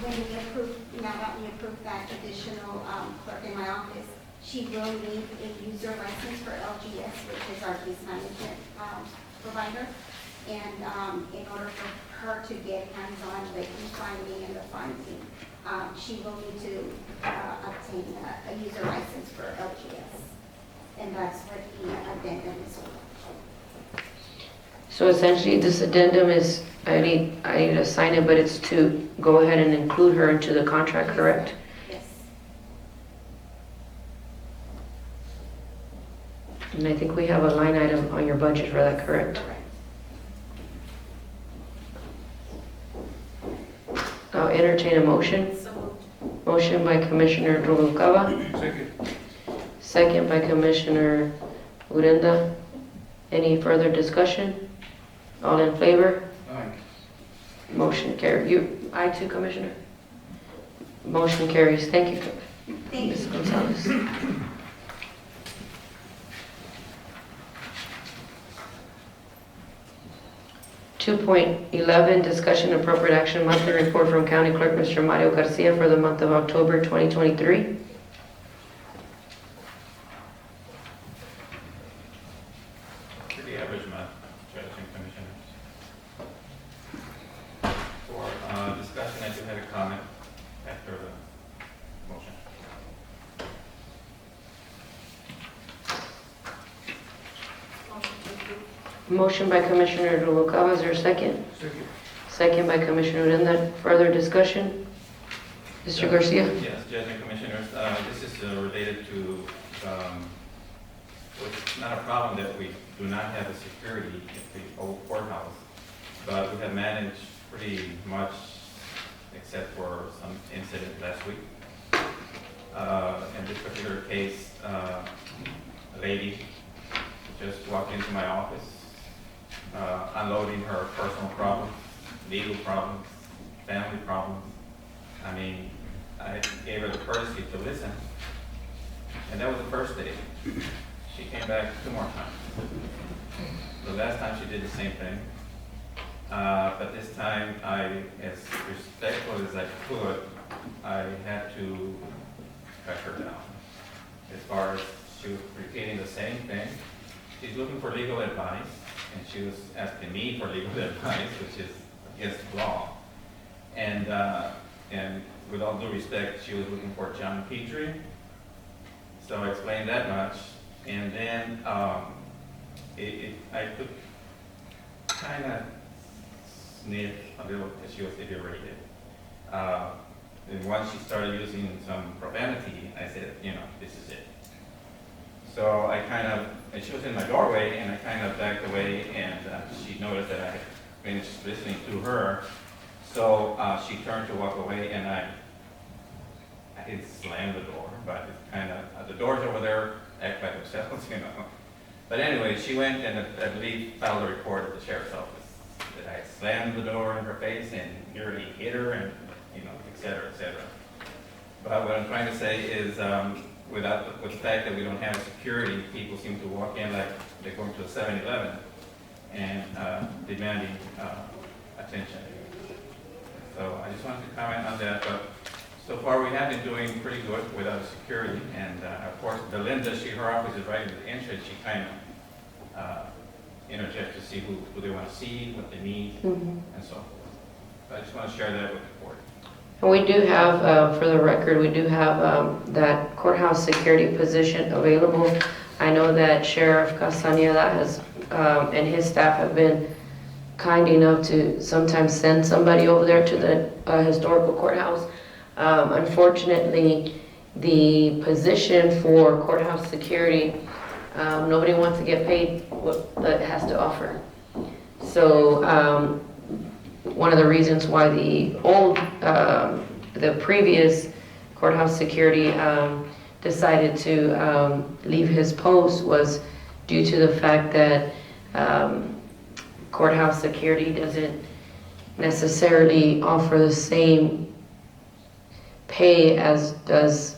when we approve, now that we approve that additional clerk in my office, she will need a user license for LGS, which is our case management provider. And in order for her to get hands-on the e-finding and the finding, she will need to obtain a user license for LGS. And that's what the addendum is for. So essentially, this addendum is, I need to sign it, but it's to go ahead and include her into the contract, correct? Yes. And I think we have a line item on your budget for that, correct? Correct. I'll entertain a motion. So moved. Motion by Commissioner Rubalcaba, Second. second by Commissioner Urenda. Any further discussion? All in favor? Aye. Motion carried. Aye too, Commissioner? Motion carries. Thank you, Thank Ms. you. Gonzalez. 2.11, discussion appropriate action, monthly report from County Clerk Mr. Mario Garcia for the month of October 2023. Pretty average month, Judge and Commissioners. For discussion, I do have a comment after the motion. Motion to approve. Motion by Commissioner Rubalcaba, is there a second? Second. Second by Commissioner Urenda. Further discussion? Mr. Garcia? Yes, Judge and Commissioners, this is related to, well, it's not a problem that we do not have a security at the old courthouse, but we have managed pretty much, except for some incident last week. In this particular case, a lady just walked into my office, unloading her personal problems, legal problems, family problems. I mean, I gave her the courtesy to listen, and that was the first day. She came back 2 more times. The last time she did the same thing, but this time I, as respectful as I could, I had to cut her down. As far as she was repeating the same thing, she's looking for legal advice, and she was asking me for legal advice, which is against the law. And with all due respect, she was looking for John Petrie. So I explained that much. And then I could kind of sniff a little that she was iterated. And once she started using some profanity, I said, you know, this is it. So I kind of, and she was in my doorway, and I kind of backed away, and she noticed that I had finished listening to her. So she turned to walk away, and I didn't slam the door, but it kind of, the doors over there act by themselves, you know. But anyway, she went and I believe filed a report at the sheriff's office that I slammed the door in her face and nearly hit her, and, you know, et cetera, et cetera. But what I'm trying to say is, with the fact that we don't have security, people seem to walk in like they're going to a 7-Eleven and demanding attention. So I just wanted to comment on that, but so far we have been doing pretty good without security, and of course Belinda, her office is right in the entrance, she kind of interjects to see who they want to see, what they need, and so forth. So I just want to share that with the board. And we do have, for the record, we do have that courthouse security position available. I know that Sheriff Castañeda has, and his staff have been kind enough to sometimes send somebody over there to the historical courthouse. Unfortunately, the position for courthouse security, nobody wants to get paid what it has to offer. So one of the reasons why the previous courthouse security decided to leave his post was due to the fact that courthouse security doesn't necessarily offer the same pay as does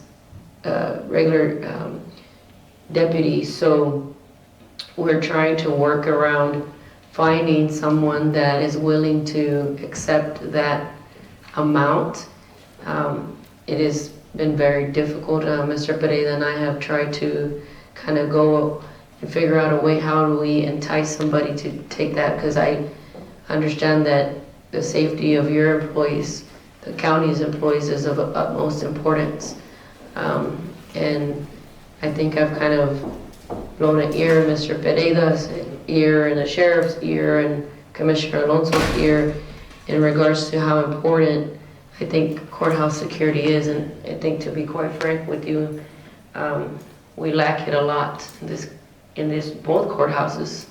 regular deputies. So we're trying to work around finding someone that is willing to accept that amount. It is been very difficult. Mr. Pereira and I have tried to kind of go and figure out a way, how do we entice somebody to take that, because I understand that the safety of your employees, the county's employees, is of utmost importance. And I think I've kind of blown an ear in Mr. Pereira's ear and the sheriff's ear and Commissioner Alonso's ear in regards to how important I think courthouse security is. And I think, to be quite frank with you, we lack it a lot in this both courthouses.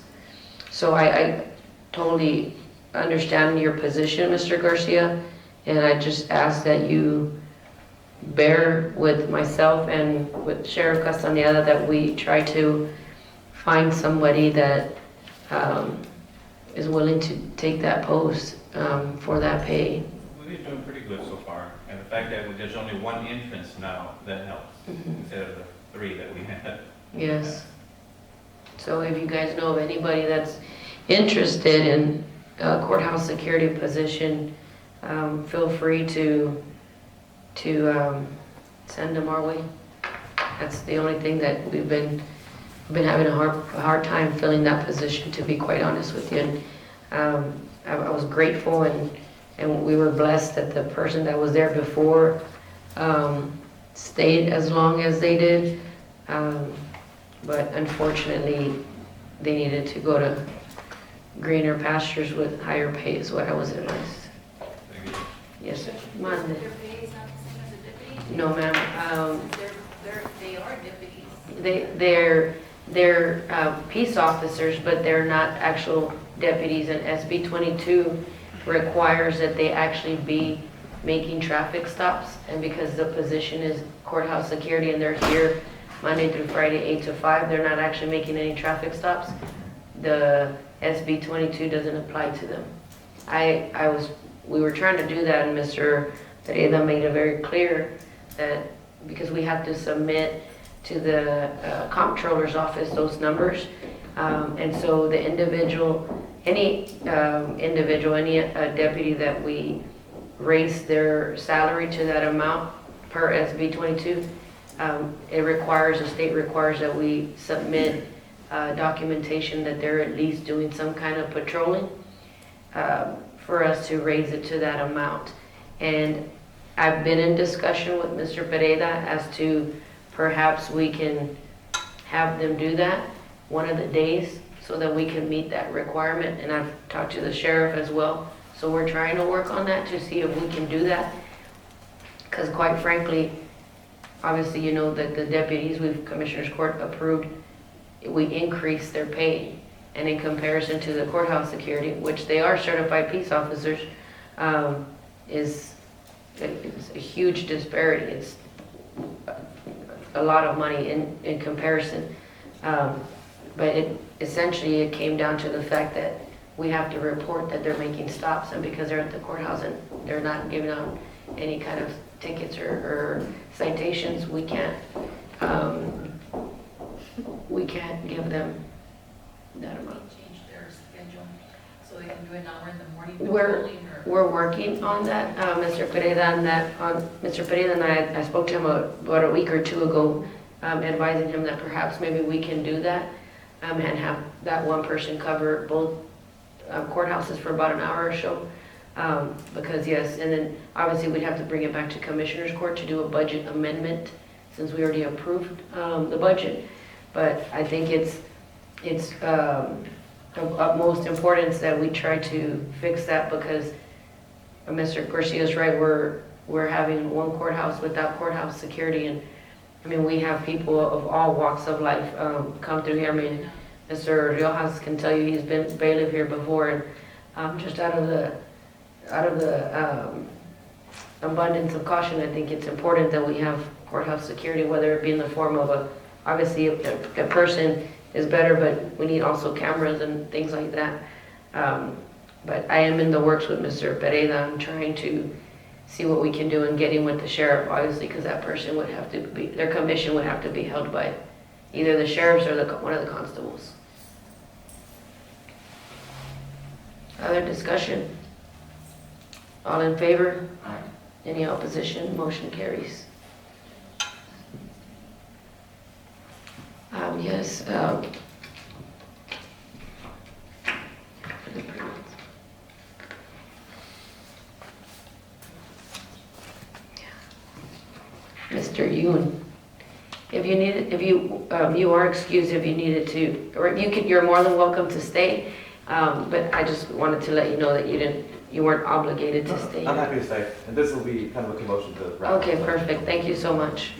So I totally understand your position, Mr. Garcia, and I just ask that you bear with myself and with Sheriff Castañeda that we try to find somebody that is willing to take that post for that pay. We're doing pretty good so far, and the fact that there's only one entrance now, that helps, instead of the 3 that we had. Yes. So if you guys know of anybody that's interested in a courthouse security position, feel free to send them our way. That's the only thing that we've been having a hard time filling that position, to be quite honest with you. And I was grateful and we were blessed that the person that was there before stayed as long as they did. But unfortunately, they needed to go to greener pastures with higher pay, is what I was advised. Yes, sir. Monday. Their pay is not the same as a deputy? No, ma'am. They are deputies. They're peace officers, but they're not actual deputies. And SB 22 requires that they actually be making traffic stops. And because the position is courthouse security and they're here Monday through Friday, 8 to 5, they're not actually making any traffic stops. The SB 22 doesn't apply to them. We were trying to do that, and Mr. Pereira made it very clear that because we have to submit to the comptroller's office those numbers, and so the any deputy that we raise their salary to that amount per SB 22, the state requires that we submit documentation that they're at least doing some kind of patrolling for us to raise it to that amount. And I've been in discussion with Mr. Pereira as to perhaps we can have them do that one of the days so that we can meet that requirement. And I've talked to the sheriff as well. So we're trying to work on that to see if we can do that. Because quite frankly, obviously you know that the deputies Commissioners Court approved, we increased their pay. And in comparison to the courthouse security, which they are certified peace officers, is a huge disparity. It's a lot of money in comparison. But essentially it came down to the fact that we have to report that they're making stops, and because they're at the courthouse and they're not giving out any kind of tickets or citations, we can't give them that amount. Change their schedule so they can do an hour in the morning patrolling or... We're working on that, Mr. Pereira, Mr. Pereira and I spoke to him about a week or two ago, advising him that perhaps maybe we can do that and have that one person cover both courthouses for about an hour or so. Because yes, and then obviously we'd have to bring it back to Commissioners Court to do a budget amendment since we already approved the budget. But I think it's of utmost importance that we try to fix that, because Mr. Garcia is right, we're having one courthouse without courthouse security. And I mean, we have people of all walks of life come through here. I mean, Mr. Riojas can tell you he's been bailiff here before, and just out of the abundance of caution, I think it's important that we have courthouse security, whether it be in the form of obviously a person is better, but we need also cameras and things like that. But I am in the works with Mr. Pereira. I'm trying to see what we can do and getting with the sheriff, obviously, because that person would have to be, their commission would have to be held by either the sheriffs or one of the constables. Other discussion? All in favor? Any opposition? Motion carries. Yes. Mr. Yoon, if you need, you are excused if you needed to, or you're more than welcome to stay. But I just wanted to let you know that you weren't obligated to stay. I'm happy to stay, and this will be kind of a commotion to wrap. Okay, perfect. Thank you so much.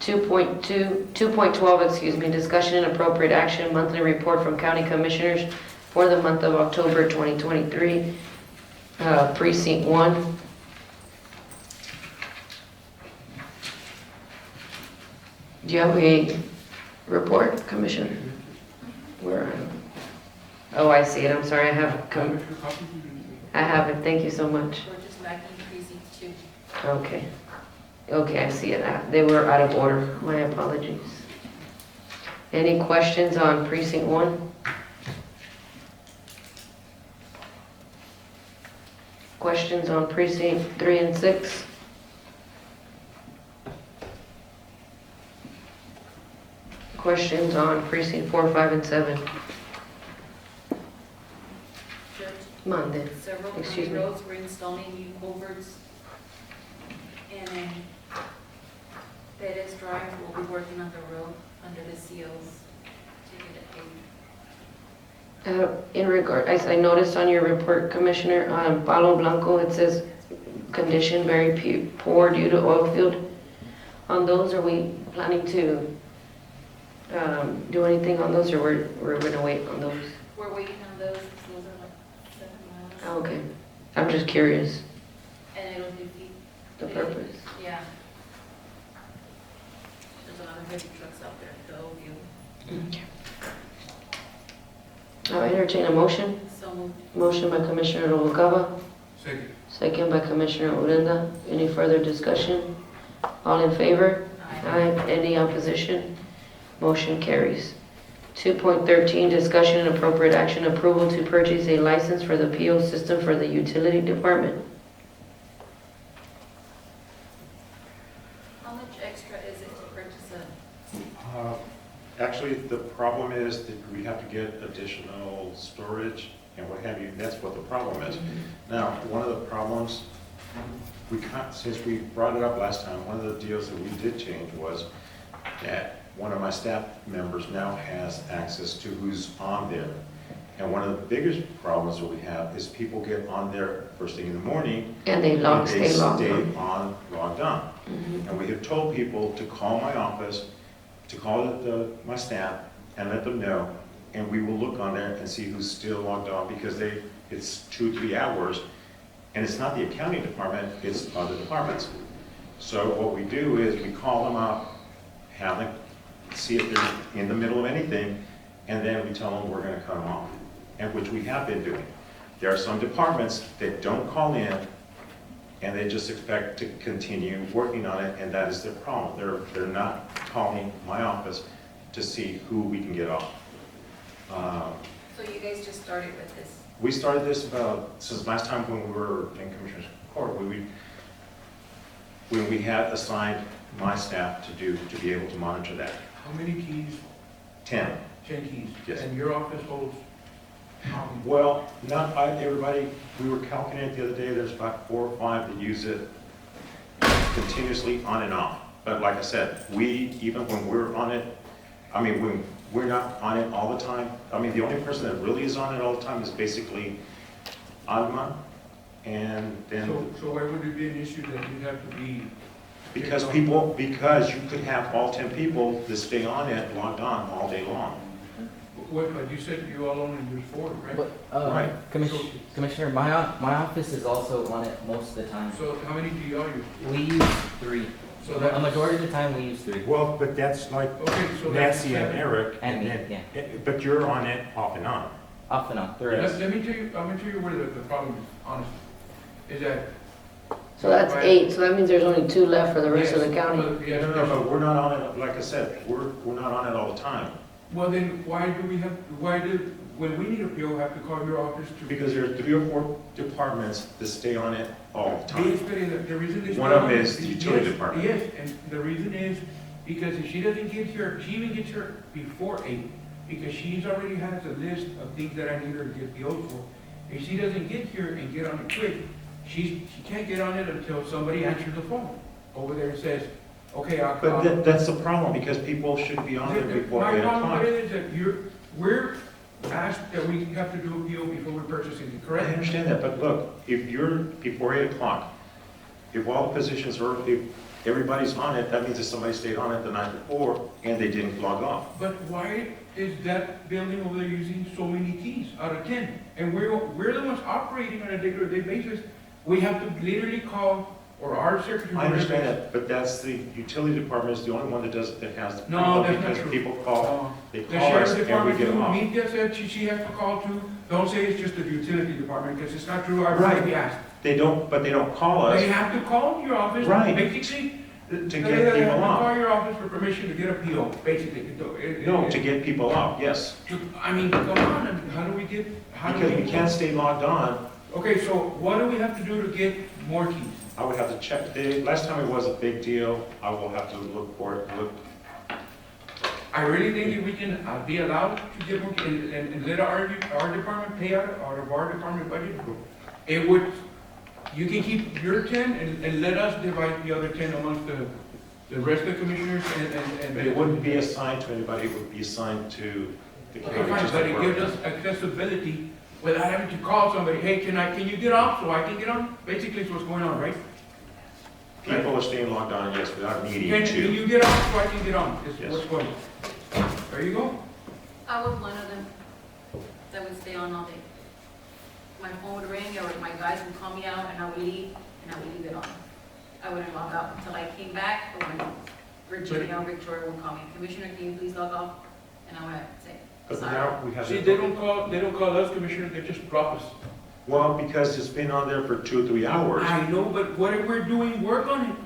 2.12, discussion and appropriate action, monthly report from county commissioners for the month of October 2023, precinct 1. Do you have a report, Commissioner? Where? Oh, I see it. I'm sorry. I have it. Thank you so much. We're just lacking precinct 2. Okay. Okay, I see it. They were out of order. My apologies. Any questions on precinct 1? Questions on precinct 3 and 6? Questions on precinct 4, 5, and 7? Judge, Come on then. several Excuse county me. roads, we're installing new culverts. And then Perez Drive, we'll be working on the road under the COs to get it paved. In regard, I noticed on your report, Commissioner, on Palo Blanco, it says condition very poor due to oil field. On those, are we planning to do anything on those, or we're gonna wait on those? We're waiting on those, 'cause those are like 7 miles. Oh, okay. I'm just curious, And it'll defeat. the purpose. Yeah. There's a lot of heavy trucks out there, the old view. I'll entertain a motion. So moved. Motion by Commissioner Noguera, Second. second by Commissioner Urenda. Any further discussion? All in favor? Aye. Any opposition? Motion carries. 2.13, discussion and appropriate action, approval to purchase a license for the PO system for the utility department. How much extra is it to purchase Actually, the problem is that we have to get additional storage and what have you. That's what the problem is. Now, one of the problems, since we brought it up last time, one of the deals that we did change was that one of my staff members now has access to who's on there. And one of the biggest problems that we have is people get on there first thing in the morning. And they stay logged on. And we have told people to call my office, to call my staff and let them know, and we will look on there and see who's still logged on, because it's 2-3 hours, and it's not the accounting department, it's other departments. So what we do is we call them up, have them see if they're in the middle of anything, and then we tell them we're going to cut them off, and which we have been doing. There are some departments that don't call in, and they just expect to continue working on it, and that is their problem. They're not calling my office to see who we can get off. So you guys just started with this? We started this since last time when we were in Commissioner's Court, when we had assigned my staff to be able to monitor that. How many keys? 10. 10 keys? Yes. And your office holds how many? Well, not everybody. We were calculating the other day, there's about 4 or 5 that use it continuously on and off. But like I said, even when we're on it, when we're not on it all the time, the only person that really is on it all the time is basically Alma, and then... So why would it be an issue that you'd have to be... Because you could have all 10 people that stay on it, logged on all day long. But you said you all only use 4, right? But, Right. Commissioner, my office is also on it most of the time. So how many do y'all use? We use 3. So A majority of the time, we use 3. Well, but that's like Okay, so that's Nancy and 7. Eric. And me, then- yeah. But you're on it off and on. Off and on. Let me tell you, I'm gonna tell you where the problem is, honestly, is that... So that's 8, so that means there's only 2 left for the rest of the county. Yes, No, but we're not on it, like I said, we're not on it all the time. Well, then why when we need a PO, have to call your office to... Because there are 3 or 4 departments that stay on it all the time. The reason is... One of them is the utility department. Yes, and the reason is Because if she doesn't get here, she even gets here before 8, because she's already has a list of things that I need her to get POs for. If she doesn't get here and get on it quick, she can't get on it until somebody answers the phone over there and says, okay, I'll call. But that's the problem, because people should be on there before 8 My problem o'clock. with it is that we're asked that we have to do a PO before we purchase anything, I correct? understand that, but look, if you're before 8 o'clock, if all the positions are, if everybody's on it, that means that somebody stayed on it the night before and they didn't log off. But why is that building over there using so many keys out of 10? And we're the ones operating on a day-to-day basis. We have to literally call, or our secretary. I understand that, but that's the utility department is the only one that does, that has the. No, that's not because true. people call, they The call us sheriff's and we department get too, them off. Media said she has to call too. Don't say it's just the utility department, because it's not true. I've Right. already asked. They don't, but they don't call us. They have to call your office. Right. Basically, To they get have people to off. call your office for permission to get a PO, basically. No, to get people off, yes. I mean, come on, I mean, how do we get, how do Because we can't stay logged on. Okay, so what do we have to do to get more keys? I would have to check. Last time it was a big deal. I will have to look for it, look. I really think if we can be allowed to get more, and let our department pay out of our department budget, it would, you can keep your 10 and let us divide the other 10 amongst the rest of the commissioners and. But it wouldn't be assigned to anybody. It would be assigned to the Okay, county. fine, just but like it we're- gives us accessibility without having to call somebody, hey, can you get off so I can get on? Basically, it's what's going on, right? People are staying logged on, yes, without needing Can to. you get off so I can get on? Is Yes. what's going on. There you go. I was one of them that would stay on all day. My phone would ring, or my guys would call me out, and I would leave, and I would leave it on. I wouldn't log out until I came back, or when Virginia or Victoria would call me, Commissioner, can you please log off? And I would say, But sorry. now we have. See, they don't call us, Commissioner, they just drop us. Well, because it's been on there for 2 or 3 hours. I know, but what if we're doing work on it?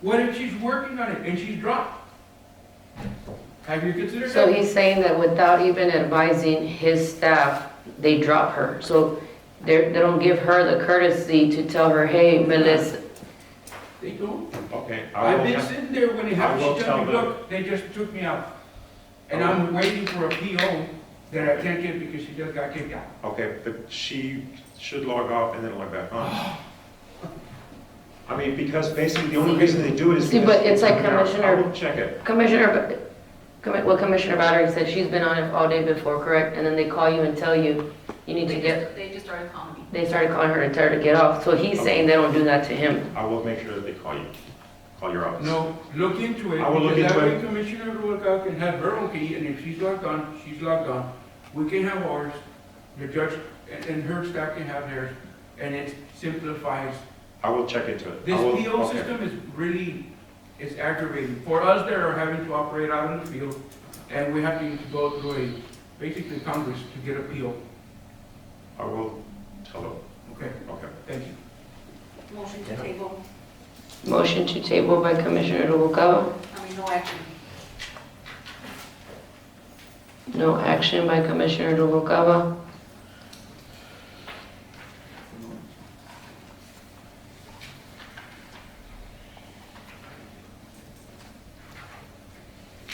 What if she's working on it and she's dropped? Have you considered that? So he's saying that without even advising his staff, they drop her. So they don't give her the courtesy to tell her, hey, Melissa. They don't. Okay. I've been sitting there when it happened, I will she told me, tell them. look, they just took me out. And I'm waiting for a PO that I can't get because she just got kicked out. Okay, but she should log off and then log back on. I mean, because basically the only reason they do it is See, because. but it's like I Commissioner, will check it. what Commissioner Battery said, she's been on it all day before, correct? And then they call you and tell you, you need to get, They just started calling me. they started calling her to tell her to get off. So he's saying they don't do that to him. I will make sure that they call you, call your office. No, look into it. I will look because into that it. way Commissioner Rubalcaba can have her own key, and if she's logged on, she's logged on. We can have ours, the judge and her staff can have theirs, and it simplifies. I will check into it. This I will- PO okay. system is really, it's aggravating. For us that are having to operate out in the field, and we have to go through basically Congress to get a PO. I will tell them. Okay, Okay. thank you. Motion to table, Motion to table by Commissioner Rubalcaba. no action. No action by Commissioner Rubalcaba.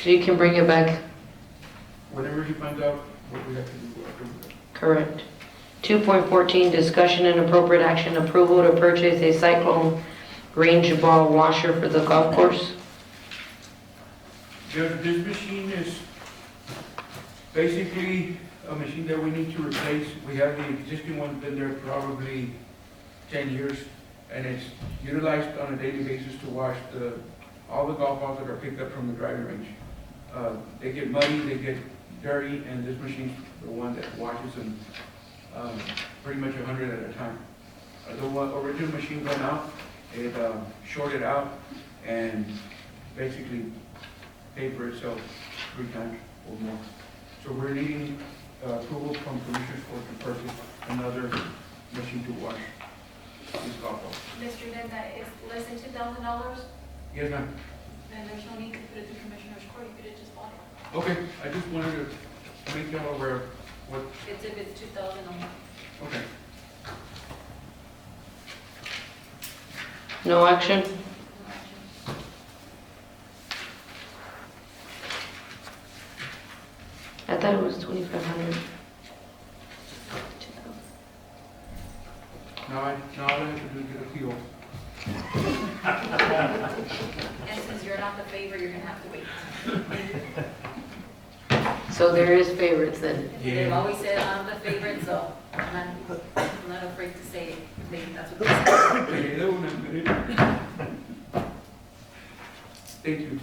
So you can bring it back, Whenever he finds out what we have to do. correct. 2.14, discussion and appropriate action, approval to purchase a cyclone range ball washer for the golf course. Judge, this machine is basically a machine that we need to replace. We have the existing one, been there probably 10 years, and it's utilized on a daily basis to wash all the golf balls that are picked up from the driving range. They get muddy, they get dirty, and this machine's the one that washes them pretty much 100 at a time. The original machine went out, it shorted out, and basically paid for itself 3 times or more. So we're needing approval from Commissioners Court to purchase another machine to wash these golf balls. Mr. Then that is less than $2,000, Yes, ma'am. then there's no need to put it through Commissioner's Court, you could have just bought it. Okay, I just wanted to make y'all aware of what, It's if it's 2,000 or more. okay. No action? No action. thought it was 2,500. Now all I have to do is get a PO. And since you're not the favorite, you're gonna have to wait. So there is favorites then. They've always said I'm the favorite, so I'm not afraid to say it. Maybe that's what they say. Thank you.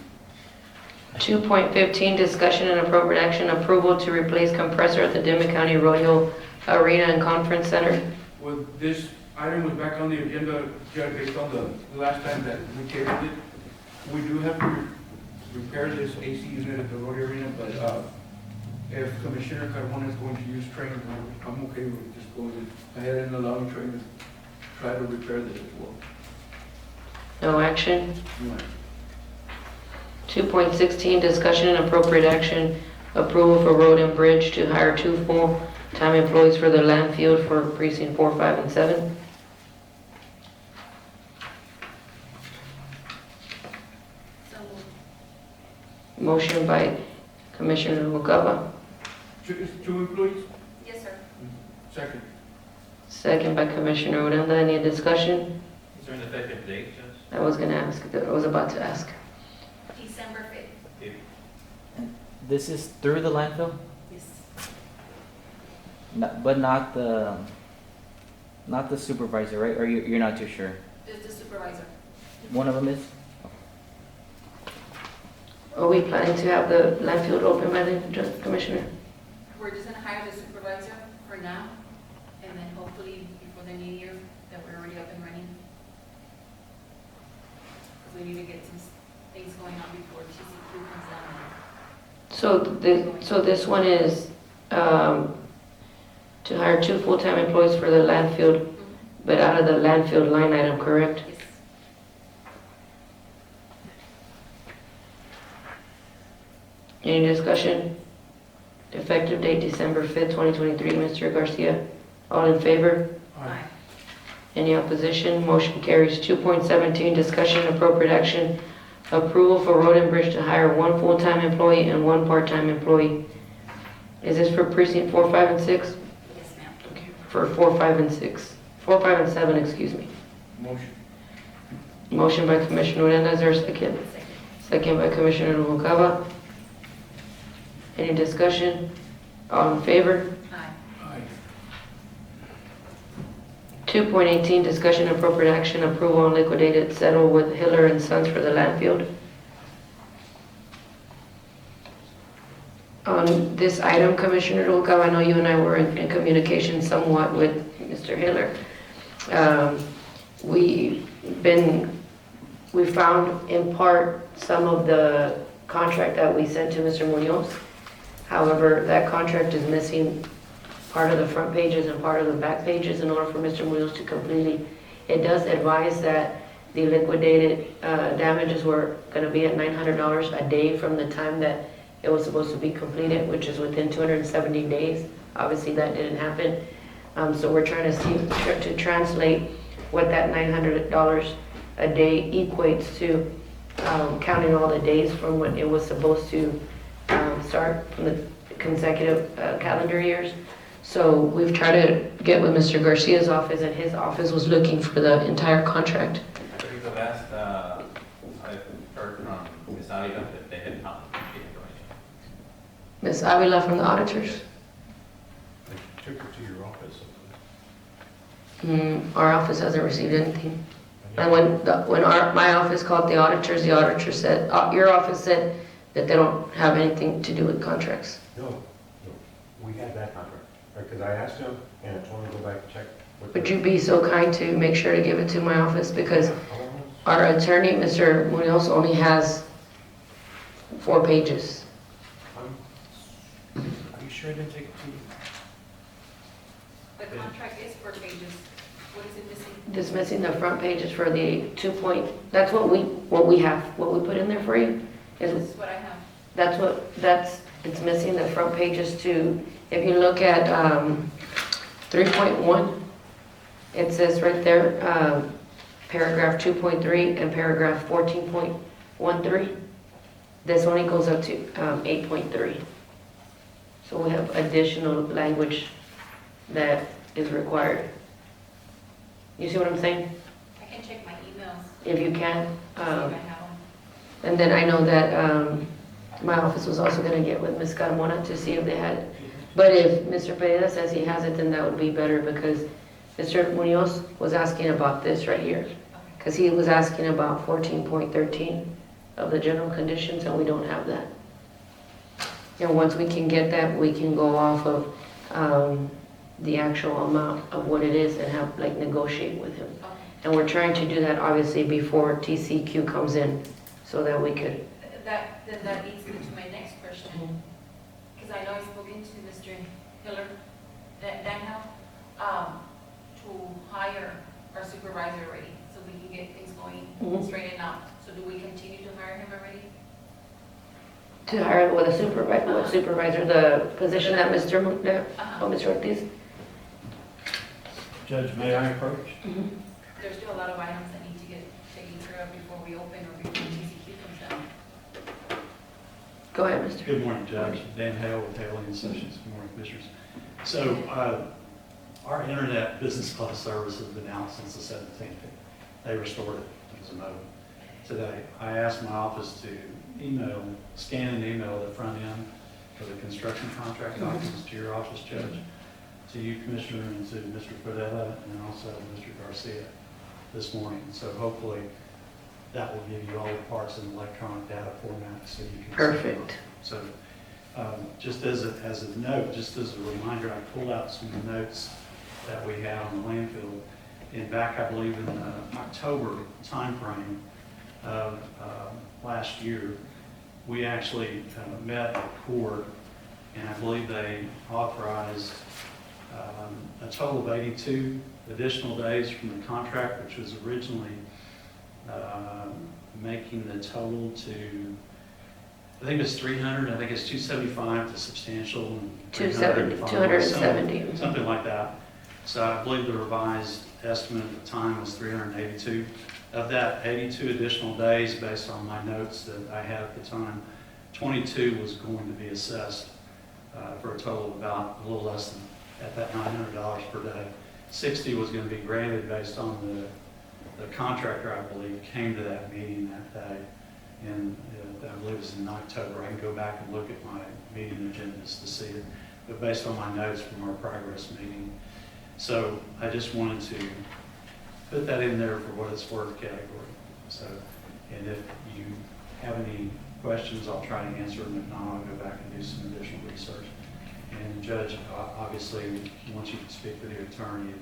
2.15, discussion and appropriate action, approval to replace compressor at the Dimmit County Rodeo Arena and Conference Center. Well, this item was back on the agenda, Judge, based on the last time that we tabled it. We do have to repair this AC unit at the road arena, but if Commissioner Carmona is going to use train, I'm okay with just going ahead and allowing train to try to repair this as well. No action. Right. 2.16, discussion and appropriate action, approval for road and bridge to hire 2 full-time employees for the land field for precinct 4, 5, and 7. So moved. Motion by Commissioner Noguera, Two employees? Yes, sir. Second. second by Commissioner Odena. Any discussion? Is there an effective date, Judge? I was about to ask. December 5th. This is through the landfill? Yes. But not the supervisor, right? Or you're not too sure? Just the supervisor. One of them is? Are we planning to have the landfill open by then, Commissioner? We're just gonna hire the supervisor for now, and then hopefully before the new year, that we're already up and running. Because we need to get some things going on before TCQ comes down. So this one is to hire 2 full-time employees for the landfill, but out of the landfill line item, correct? Yes. Any discussion? Effective date December 5th, 2023. Mr. Garcia, all in favor? Aye. Any opposition? Motion carries. 2.17, discussion and appropriate action, approval for road and bridge to hire 1 full-time employee and 1 part-time employee. Is this for precinct 4, 5, and 6? Yes, ma'am. Okay, for 4, 5, and 6. 4, 5, and 7, excuse me. Motion. Motion by Commissioner Odena, is there a second? Second by Commissioner Noguera. Any discussion? All in favor? Aye. Aye. 2.18, discussion and appropriate action, approval on liquidated settle with Hiller and Sons for the landfill. On this item, Commissioner Noguera, I know you and I were in communication somewhat with Mr. Hiller. We found in part some of the contract that we sent to Mr. Munoz. However, that contract is missing part of the front pages and part of the back pages in order for Mr. Munoz to completely. It does advise that the liquidated damages were going to be at $900 a day from the time that it was supposed to be completed, which is within 270 days. Obviously, that didn't happen. So we're trying to translate what that $900 a day equates to, counting all the days from when it was supposed to start from the consecutive calendar years. So we've tried to get with Mr. Garcia's office, and his office was looking for the entire contract. I think the last, I heard from Ms. Alida that they had not the information. Ms. Avila from the auditors. I took it to your office. Our office hasn't received anything. And when my office called the auditor said, your office said that they don't have anything to do with contracts. No, we had that contract, because I asked him, and I told him to go back and check. Would you be so kind to make sure to give it to my office, because our attorney, Mr. Munoz, only has 4 pages. Are you sure I didn't take it to you? The contract is 4 pages. What is it missing? Just missing the front pages for the 2 point, that's what we have, what we put in there for you. This Is is what I have. it's missing the front pages to, if you look at 3.1, it says right there, paragraph 2.3 and paragraph 14.13. This only goes up to 8.3. So we have additional language that is required. You see what I'm saying? I can check my emails, If you can. see if I have them. And then I know that my office was also gonna get with Ms. Carmona to see if they had it. But if Mr. Pereira says he has it, then that would be better, because Mr. Munoz was asking about this right here. Because he was asking about 14.13 of the general conditions, and we don't have that. And once we can get that, we can go off of the actual amount of what it is and have, like, negotiate with him. Okay. And we're trying to do that obviously before TCQ comes in, so that we could. Then that leads me to my next question, because I know I've spoken to Mr. Hiller, Danhow, to hire our supervisor already, so we can get things going straight and out. So do we continue to hire him already? To hire with a supervisor, what supervisor, the position that Mr. Mr. Ortiz? Judge, may I approach? There's still a lot of items that need to get taken care of before we open or before TCQ comes down. Go ahead, Mr. Good morning, Judge. Dan Hale with Hale and Associates. Good morning, Commissioners. So, our internet business class service has been out since the 17th. They restored it as a modem today. I asked my office to scan and email the front end for the construction contract documents to your office, Judge, to you, Commissioner, and to Mr. Fredetta, and also Mr. Garcia this morning. So hopefully that will give you all the parts in electronic data format so you can. Perfect. So just as a note, just as a reminder, I pulled out some notes that we had on the landfill. In back, I believe in the October timeframe of last year, we actually met at court, and I believe they authorized a total of 82 additional days from the contract, which was originally making the total to, I think it's 300, I think it's 275 to substantial, and 270. something like that. So I believe the revised estimate at the time was 382. Of that 82 additional days, based on my notes that I had at the time, 22 was going to be assessed for a total of about a little less than, at that $900 per day. 60 was going to be granted based on the contractor, I believe, came to that meeting that day. And I believe it was in October. I can go back and look at my meeting agendas to see it. But based on my notes from our progress meeting. So I just wanted to put that in there for what it's worth category. So, and if you have any questions, I'll try to answer them. If not, I'll go back and do some additional research. And Judge, obviously, once you speak with your attorney,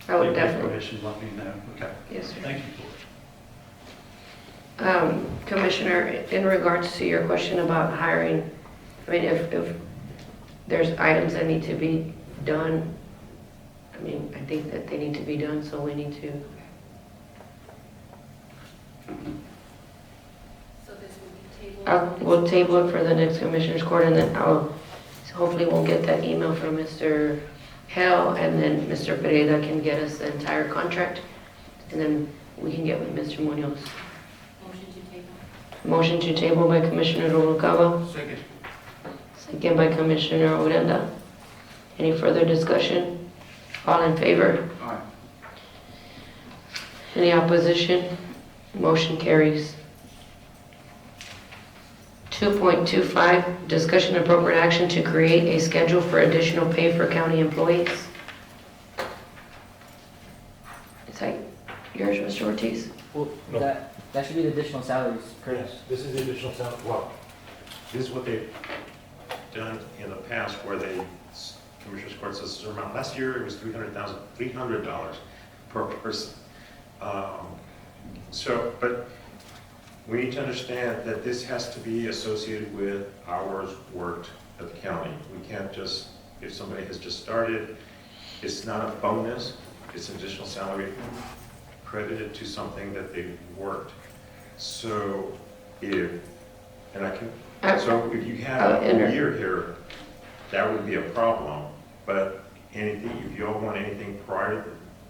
I would definitely. Permission, let me know. Okay. Yes, sir. Thank you for it. Commissioner, in regards to your question about hiring, I mean, if there's items that need to be done, I mean, I think that they need to be done, so we need to. So this will be tabled? We'll table it for the next Commissioners Court, and then hopefully we'll get that email from Mr. Hale, and then Mr. Pereira can get us the entire contract, and then we can get with Mr. Munoz. Motion to table. Motion to table by Commissioner Rubalcaba, Second. second by Commissioner Odena. Any further discussion? All in favor? Aye. Any opposition? Motion carries. 2.25, discussion and appropriate action to create a schedule for additional pay for county employees. Is that yours, Mr. Ortiz? Well, No. that should be the additional salaries, correct? Yes, this is the additional salary. Well, this is what they've done in the past where they, Commissioner's Court says, certain amount. Last year it was $300 per person. But we need to understand that this has to be associated with hours worked at the county. We can't just, if somebody has just started, it's not a bonus, it's an additional salary credited to something that they've worked. So if you had a whole year here, that would be a problem. But anything, if you all want anything prior,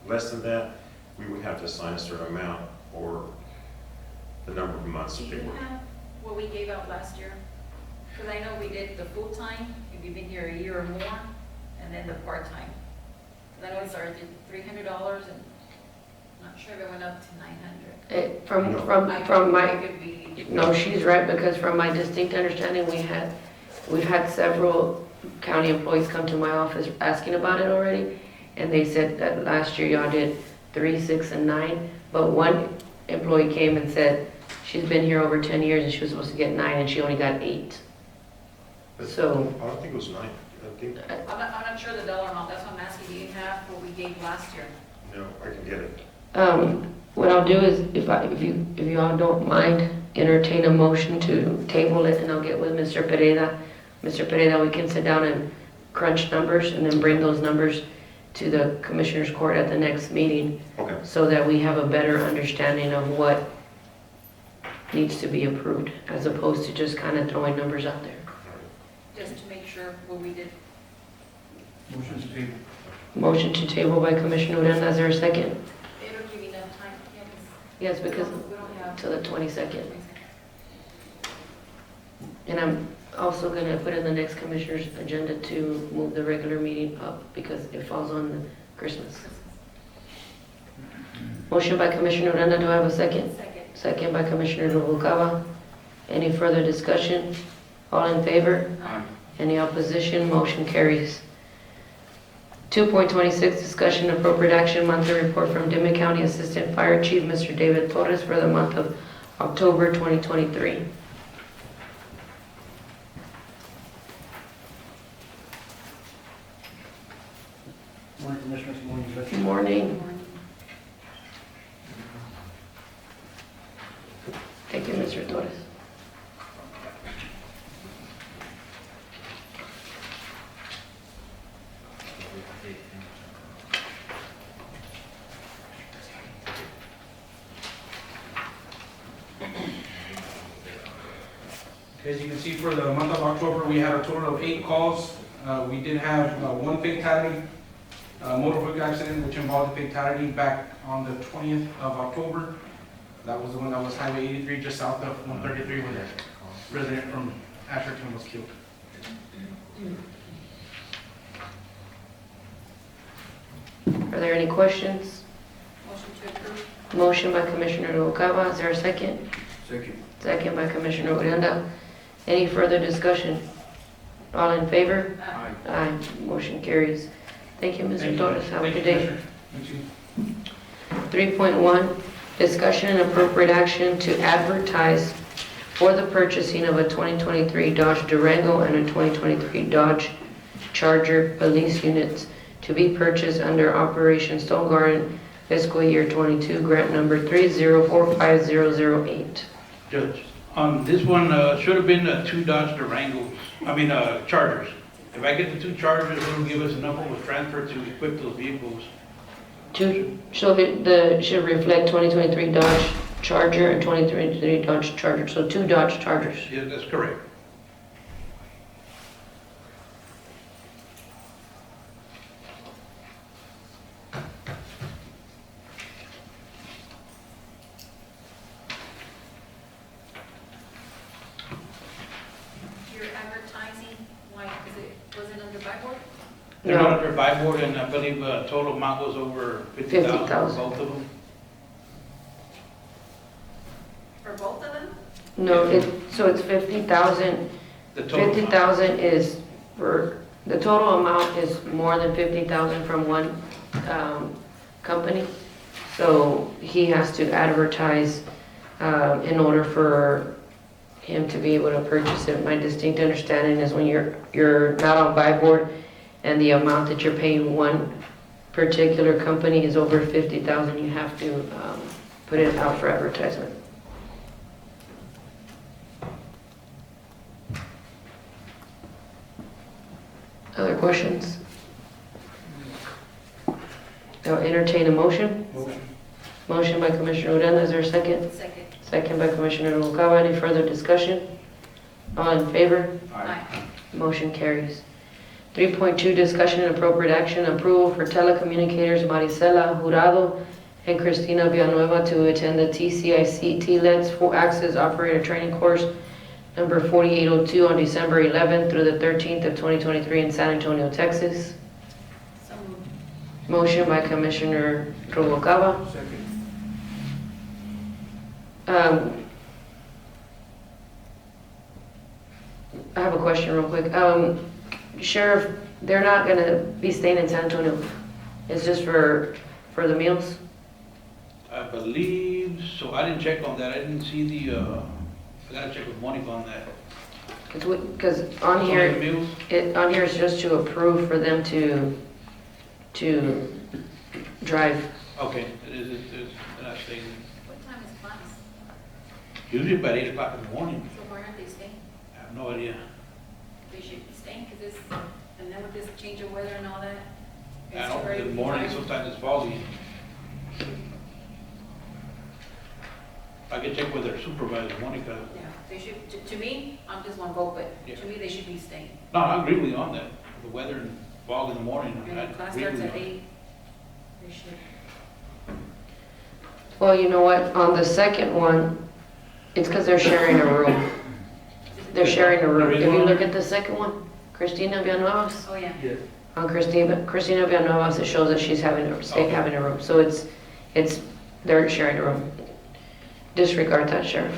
less than that, we would have to assign a certain amount or the number of months Do that they you work. have what we gave out last year? Because I know we did the full-time, if you've been here a year or more, and then the part-time. Because I know it started at $300 and I'm not sure if it went up to 900. From my, It could be, no, she's right, because from my distinct understanding, we've had several county employees come to my office asking about it already, and they said that last year y'all did 3, 6, and 9, but one employee came and said she's been here over 10 years and she was supposed to get 9 and she only got 8. So, I don't think it was 9. I think, I'm not sure the dollar amount, that's what I'm asking, do you have what we gave last year? no, I can get it. what I'll do is, if you all don't mind, entertain a motion to table it, and I'll get with Mr. Pereira. Mr. Pereira, we can sit down and crunch numbers and then bring those numbers to the Commissioners Court at the next meeting, Okay. so that we have a better understanding of what needs to be approved, as opposed to just kind of throwing numbers out there. Just to make sure what we did. Motion to table. Motion to table by Commissioner Uranda, is there a second? It'll give you enough time, Yes, because we don't have. to the 22nd. And I'm also gonna put in the next Commissioner's agenda to move the regular meeting up, because it falls on Christmas. Motion by Commissioner Uranda, do I have a second? Second. Second by Commissioner Noguera. Any further discussion? All in favor? Aye. Any opposition? Motion carries. 2.26, discussion and appropriate action, monthly report from Dimmit County Assistant Fire Chief, Mr. David Torres, for the month of October 2023. Morning, Commissioners. Morning, Judge. Good morning. Thank you, Mr. Torres. As you can see, for the month of October, we had a total of 8 calls. We did have one fatality, motor vehicle accident, which involved a fatality back on the 20th of October. That was the one that was Highway 83, just south of 133, where the resident from Asherton was killed. Are there any questions? Motion to approve. Motion by Commissioner Noguera, is there a second? Second. Second by Commissioner Uranda. Any further discussion? All in favor? Aye. Aye. Motion carries. Thank you, Thank Mr. you. Torres. Have a Thank good you, day. Commissioner. Thank you. 3.1, discussion and appropriate action to advertise for the purchasing of a 2023 Dodge Durango and a 2023 Dodge Charger police units to be purchased under Operation Stone Garden fiscal year 22, grant number 3045008. Judge, this one should have been 2 Dodge Durangos, Chargers. If I get the 2 Chargers, it'll give us enough of a transfer to equip those vehicles. So should reflect 2023 Dodge Charger and 2023 Dodge Charger, so 2 Dodge Chargers. Yeah, that's correct. You're advertising, why, was it under buy board? They're not under buy board, and I believe total amount was over 50,000 for both of them. For both of them? No, so it's 50,000. The total amount. 50,000 is for, the total amount is more than 50,000 from one company. So he has to advertise in order for him to be able to purchase it. My distinct understanding is when you're not on buy board and the amount that you're paying one particular company is over 50,000, you have to put it out for advertisement. Other questions? I'll entertain a motion. Motion. Motion by Commissioner Uranda, is there a second? Second. Second by Commissioner Noguera. Any further discussion? All in favor? Aye. Motion carries. 3.2, discussion and appropriate action, approval for telecommunicators Maricela Jurado and Cristina Villanueva to attend the TCIC TLEDS Full Access Operator Training Course number 4802 on December 11th through the 13th of 2023 in San Antonio, Texas. So moved. Motion by Commissioner Rubalcaba. Second. I have a question real quick. Sheriff, they're not gonna be staying in San Antonio. It's just for the meals? I believe, so I didn't check on that, I didn't see the, I gotta check with Monica on that. Because on Only here, the meals? on here is just to approve for them to drive. Okay, it is, they're not staying. What time is class? Usually about 8 o'clock in the morning, So where are they staying? I have no idea. They should be staying, because this, and then with this change of weather and all that. I it's don't, too early in the to morning, drive. sometimes it's foggy. I can check with their supervisor, Monica. Yeah, they should, to me, I'm just one vote, but Yeah. to me, they should be staying. No, I agree with you on that, the weather and fog in the morning. And I if class agree starts with at you. 8, they should. Well, you know what, on the second one, it's because they're sharing a room. They're sharing a room. If you look at the second one, Cristina Villanuevas, Oh, yeah. Yes. on Cristina Villanuevas, it shows that she's having a room. So it's, they're sharing a room. Disregard that, Sheriff.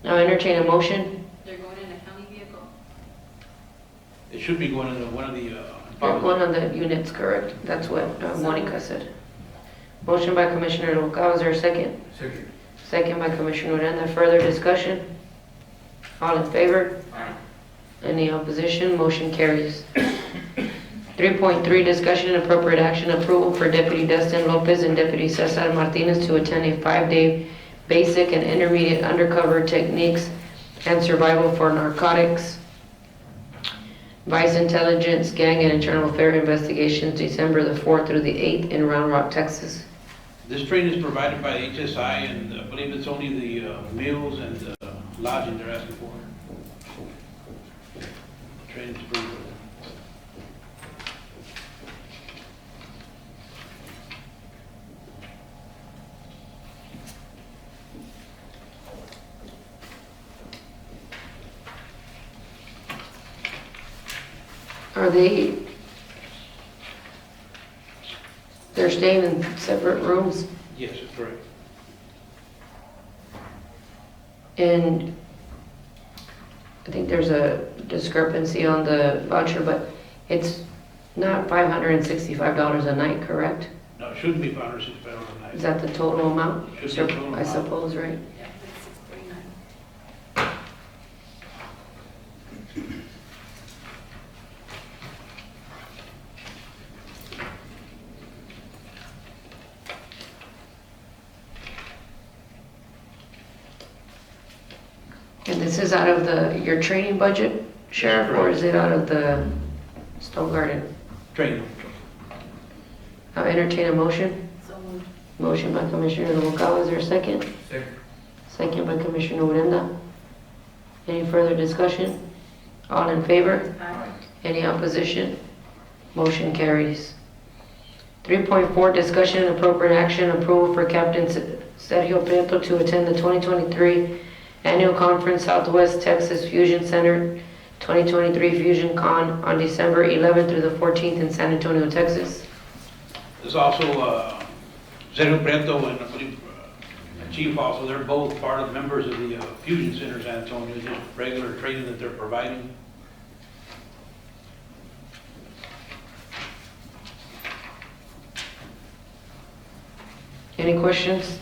Now entertain a motion. They're going in a county vehicle? It should be going into one of the, One of the units, correct. That's what Monica said. Motion by Commissioner Rubalcaba, is there a second? Second. Second by Commissioner Uranda. Further discussion? All in favor? Aye. Any opposition? Motion carries. 3.3, discussion and appropriate action approval for Deputy Dustin Lopez and Deputy Cesar Martinez to attend a 5-day basic and intermediate undercover techniques and survival for narcotics, vice intelligence, gang and internal affair investigations, December the 4th through the 8th in Round Rock, Texas. this training is provided by HSI, and I believe it's only the meals and lodging they're asking for. Training's free for them. Are they're staying in separate rooms? Yes, that's correct. And I think there's a discrepancy on the voucher, but it's not $565 a night, correct? No, it shouldn't be $565 a night. Is that the total amount? Should be the total I amount. suppose, right? Yeah, it's 649. And this is out of your training budget, Sheriff, or is it out of the Stone Garden? Training. I'll entertain a motion. So moved. Motion by Commissioner Noguera, is there a second? Second. Second by Commissioner Uranda. Any further discussion? All in favor? Aye. Any opposition? Motion carries. 3.4, discussion and appropriate action, approval for Captain Sergio Prieto to attend the 2023 Annual Conference Southwest Texas Fusion Center 2023 Fusion Con on December 11th through the 14th in San Antonio, Texas. There's also Sergio Prieto and I believe Chief also, they're both part of members of the Fusion Center San Antonio, just regular training that they're providing. Any questions?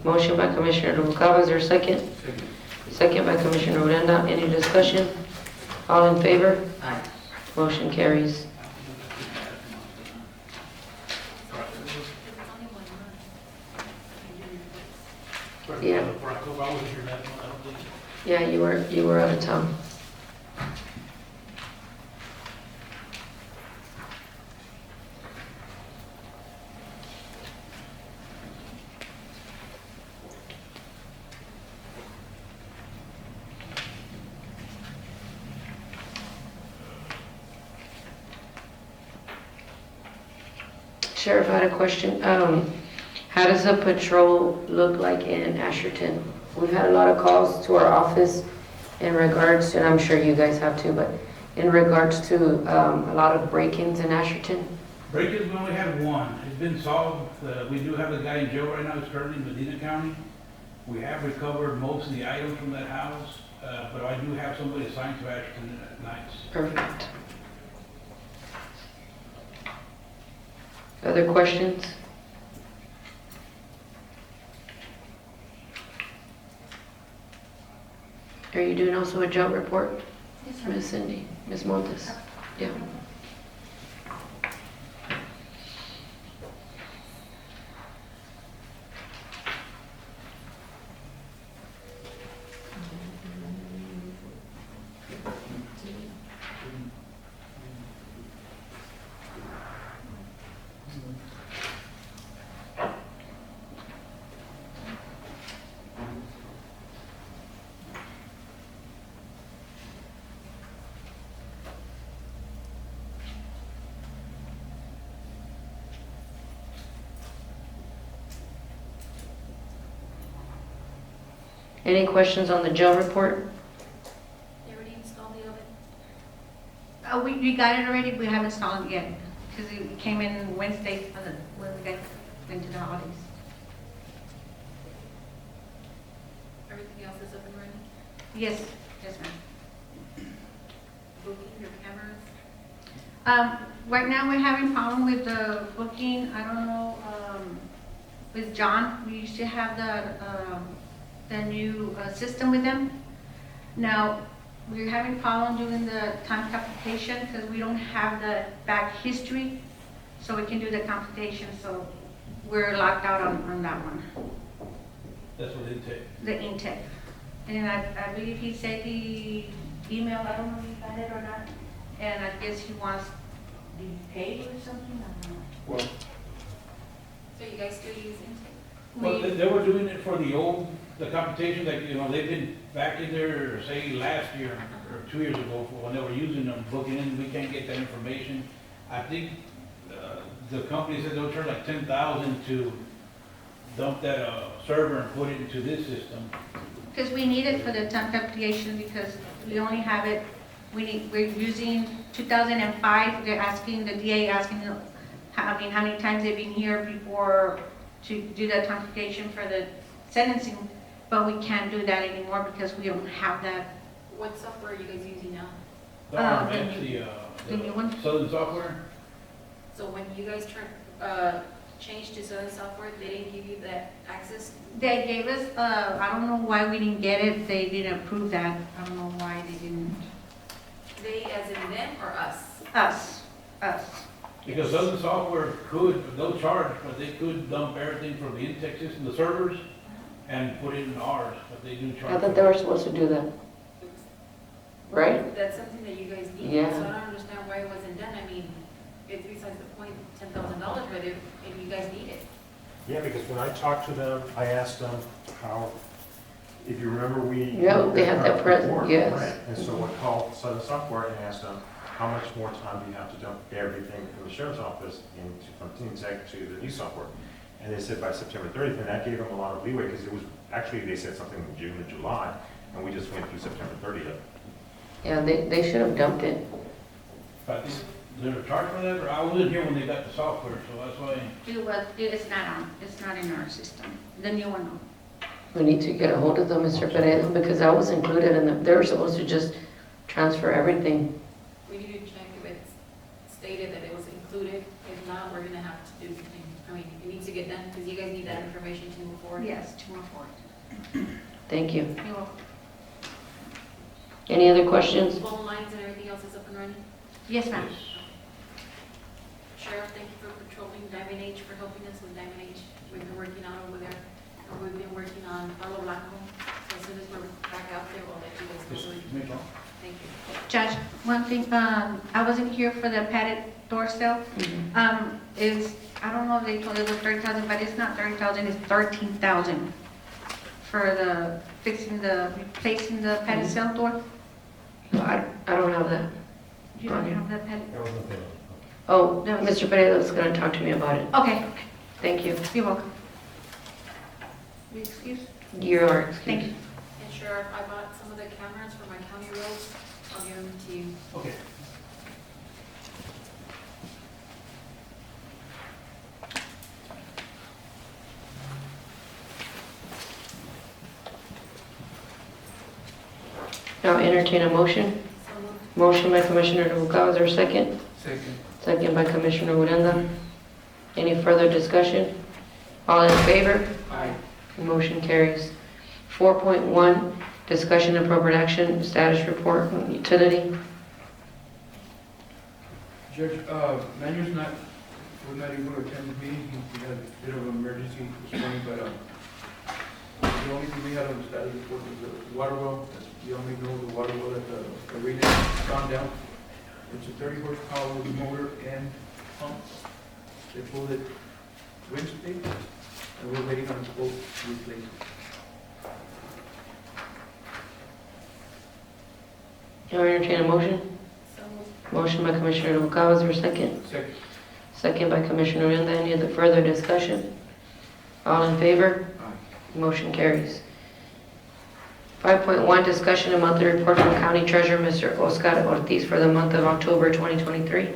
Motion by Commissioner Noguera, is there a second? Second. Second by Commissioner Uranda. Any discussion? All in favor? Aye. Motion carries. Yeah. For October, I wasn't here that one, I don't think. Yeah, you were out of town. Sheriff, I had a question. How does a patrol look like in Asherton? We've had a lot of calls to our office in regards to, and I'm sure you guys have too, but in regards to a lot of break-ins in Asherton. Break-ins, we only had one. It's been solved. We do have a guy in jail right now. He's currently in Medina County. We have recovered most of the items from that house, but I do have somebody assigned to Asherton at nights. Perfect. Other questions? Are you doing also a job report? Yes, ma'am. Ms. Cindy, Ms. Montes? Yeah. Any questions on the jail report? They already installed the oven? We got it already, we haven't installed it yet, because it came in Wednesday, when we got into the holidays. Everything else is up and running? Yes, yes, ma'am. Booking your cameras? Right now, we're having problem with the booking, I don't know, with John, we used to have the new system with them. Now, we're having problem doing the time computation because we don't have the back history, so we can do the computation, so we're locked out on that one, That's what they take. the intake. And I believe he said he emailed, I don't know if he got it or not, and I guess he wants to be paid or something, I don't know. Well, So you guys still use intake? well, they were doing it for the computation, like, they've been back in there, say, last year or 2 years ago, when they were using them, booking in, we can't get that information. I think, the company said they'll charge like 10,000 to dump that, server and put it into this system. Because we need it for the time computation because we only have it, we're using 2005, they're asking, the DA asking, how many times they've been here before to do that computation for the sentencing, but we can't do that anymore because we don't have that. What software are you guys using now? The RMS, the new one? Southern Software. So when you guys changed to Southern Software, they didn't give you that access? They gave us, I don't know why we didn't get it, they didn't approve that, I don't know why they didn't. They as in them or us? Us. Because Southern Software they'll charge, but they could dump everything from the intake system, the servers, and put it in ours, but they do charge. I thought they were supposed to do that. Right? That's something that you guys need. Yeah. So I don't understand why it wasn't done. I mean, it's besides the point, $10,000, but if you guys need it. Yeah, because when I talked to them, I asked them how, if you remember, Yeah, they had that present, report, yes. right? And so I called Southern Software and asked them, how much more time do you have to dump everything from the sheriff's office from Tech to the new software? And they said by September 30th, and that gave them a lot of leeway, because it was, actually, they said something in June or July, and we just went through September 30th. Yeah, they should have dumped it. But is there a charge for that? Or I wasn't here when they got the software, so that's why. It's not in our system, the new one, no. We need to get a hold of them, Mr. Pereira, because that was included in they were supposed to just transfer everything. We need to check if it's stated that it was included. If not, we're gonna have to do something. I mean, it needs to get done because you guys need that information to move forward. Yes, to move forward. Thank you. You're welcome. Any other questions? Phone lines and everything else is up and running? Yes, ma'am. Sheriff, thank you for patrolling Diamond H, for helping us with Diamond H. We've been working on over there. And we've been working on Palo Blanco. So as soon as we're back out there, we'll let you guys know. Thank you. Judge, one thing, I wasn't here for the padded door sale. I don't know if they told you it was 30,000, but it's not 30,000, it's 13,000 for the replacing the padded cell door. No, I don't have that. You don't have the padded? Oh, Mr. Pereira was going to talk to me about it. Okay, Thank you. you're welcome. Be excused? You are Thank excused. you. And Sheriff, I bought some of the cameras for my county roads. I'll give them to you. Okay. Now entertain a motion. So moved. Motion by Commissioner Noguera, is there a second? Second. Second by Commissioner Uranda. Any further discussion? All in favor? Aye. Motion carries. 4.1, discussion and appropriate action, status report on utility. Judge, Manuel's was not able to attend the meeting, he had a bit of an emergency this morning, but, the only thing we had on the status report was the water well. You only know the water well at the arena gone down. It's a 30 horsepower motor and pump. They pulled it Wednesday, and we're waiting on a quote to replace it. Now entertain a motion. So moved. Motion by Commissioner Noguera, is there a second? Second. Second by Commissioner Uranda. Any other further discussion? All in favor? Aye. Motion carries. 5.1, discussion and monthly report from County Treasurer, Mr. Oscar Ortiz, for the month of October 2023.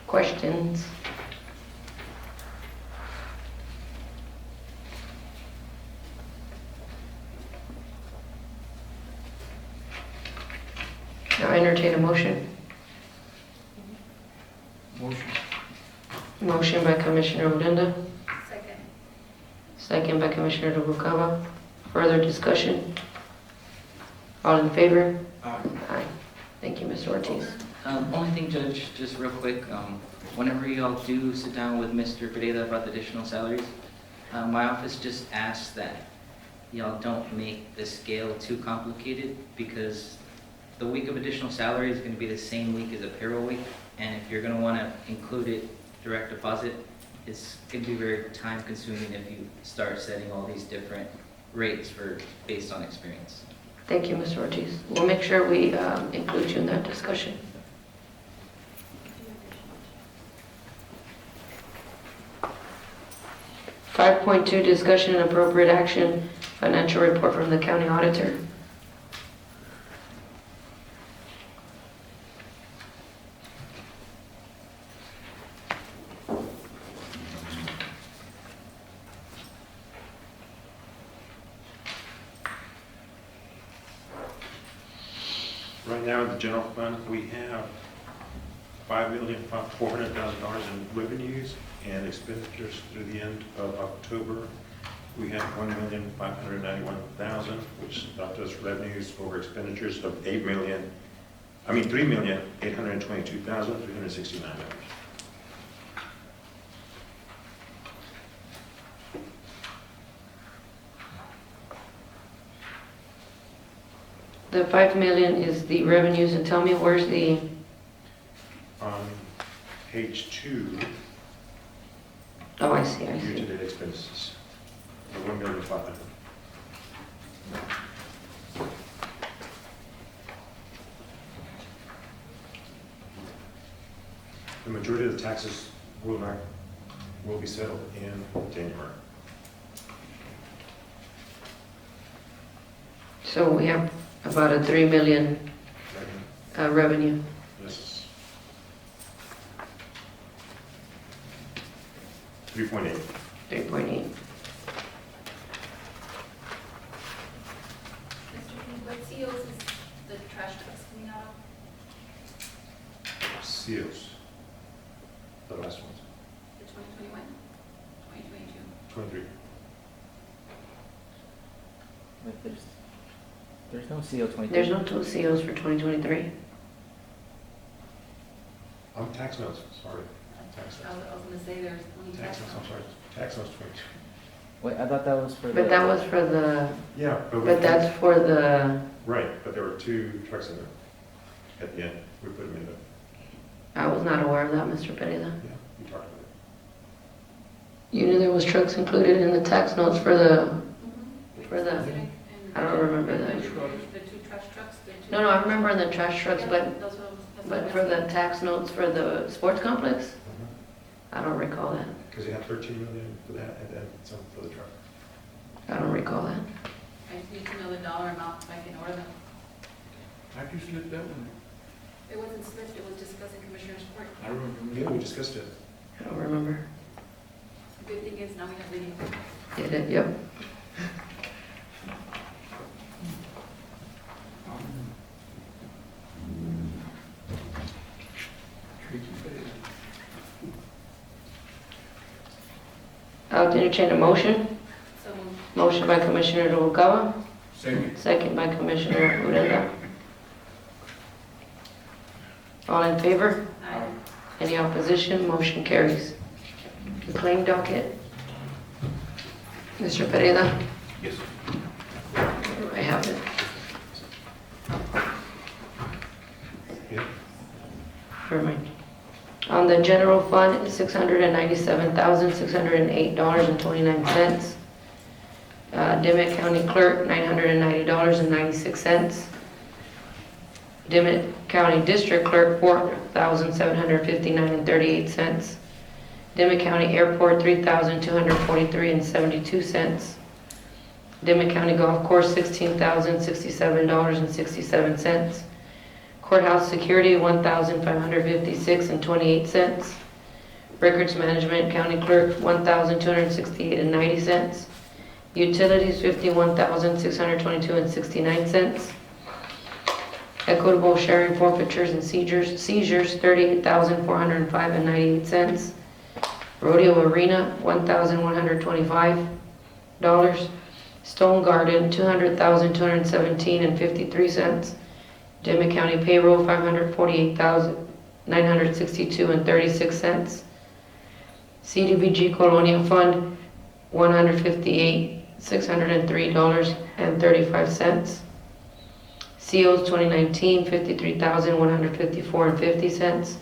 Questions? Now entertain a motion. Motion. Motion by Commissioner Odena, Second. second by Commissioner Noguera. Further discussion? All in favor? Aye. Aye. Thank you, Mr. Ortiz. Only thing, Judge, just real quick, whenever y'all do sit down with Mr. Pereira about the additional salaries, my office just asks that y'all don't make the scale too complicated, because the week of additional salary is gonna be the same week as a payroll week, and if you're gonna wanna include it direct deposit, it's gonna be very time consuming if you start setting all these different rates based on experience. Thank you, Mr. Ortiz. We'll make sure we include you in that discussion. Five point two, discussion and appropriate action, financial report from the county auditor. Right now in the general fund, we have $5,400,000 in revenues and expenditures through the end of October. We have $1,591,000, which left us revenues over expenditures of $3,822,369. The 5 million is the revenues, and tell me where's the, On page 2, oh, I see. year-to-date expenses, the $1,500,000. The majority of the taxes will be settled in January. So we have about a 3 million revenue. Yes. 3.8. 3.8. Mr. King, what COs is the trash trucks coming out of? Seals. The last ones. The 2021, 2022? 23. But there's no CO 23. There's no two COs for 2023. I'm tax notes, sorry. Tax I notes. was gonna say there's only Tax notes, I'm sorry. Tax notes 22. Wait, I thought that was for the... But that was for the, Yeah. but that's for the, Right, but there were 2 trucks in there. At the end, we put them in there. I was not aware of that, Mr. Pereira. Yeah, you talked about You knew there was trucks included in the tax notes for the, I don't remember that. The two trash trucks, the two. No, I remember in the trash trucks, Yeah, but that's what But for the tax notes for the sports complex, I don't recall that. Because you have 13 million for that and then some for the truck. I don't recall that. I just need to know the dollar amount so I can order them. How'd you slip that one? It wasn't slipped, it was discussed in Commissioner's Court. I don't remember. Yeah, we discussed it. I don't remember. The good thing is now we have video. Did it? Yep. I'll entertain a motion. So moved. Motion by Commissioner Noguera, Second. second by Commissioner Uranda. All in favor? Aye. Any opposition? Motion carries. The claim docket. Mr. Pereira, Yes. I have it. For me. On the general fund, $697,608.29. Dimmit County Clerk, $990.96. Dimmit County District Clerk, $4,759.38. Dimmit County Airport, $3,243.72. Dimmit County Golf Course, $16,067.67. Courthouse Security, $1,556.28. Records Management County Clerk, $1,268.90. Utilities, $51,622.69. Equitable sharing forfeitures and seizures, $38,405.98. Rodeo Arena, $1,125. Stone Garden, $200,217.53. Dimmit County Payroll, $548,962.36. CDBG Colonial Fund, $158,603.35. COs 2019, $53,154.50.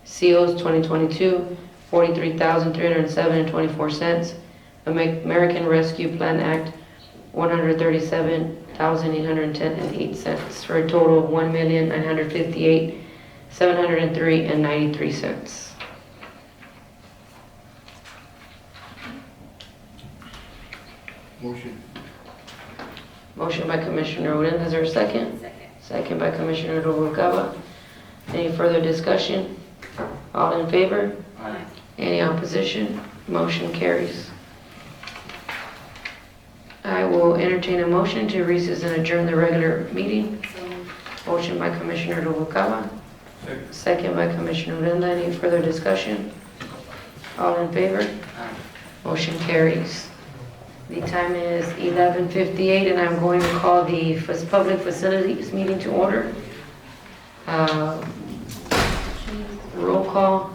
COs 2022, $43,307.24. American Rescue Plan Act, $137,810.08, for a total of $1,958,703.93. Motion. Motion by Commissioner Uranda, is there a second? Second. Second by Commissioner Noguera. Any further discussion? All in favor? Aye. Any opposition? Motion carries. I will entertain a motion to recess and adjourn the regular meeting. So moved. Motion by Commissioner Noguera, Second. second by Commissioner Uranda. Any further discussion? All in favor? Aye. Motion carries. The time is 11:58, and I'm going to call the Public Facilities meeting to order. Roll call.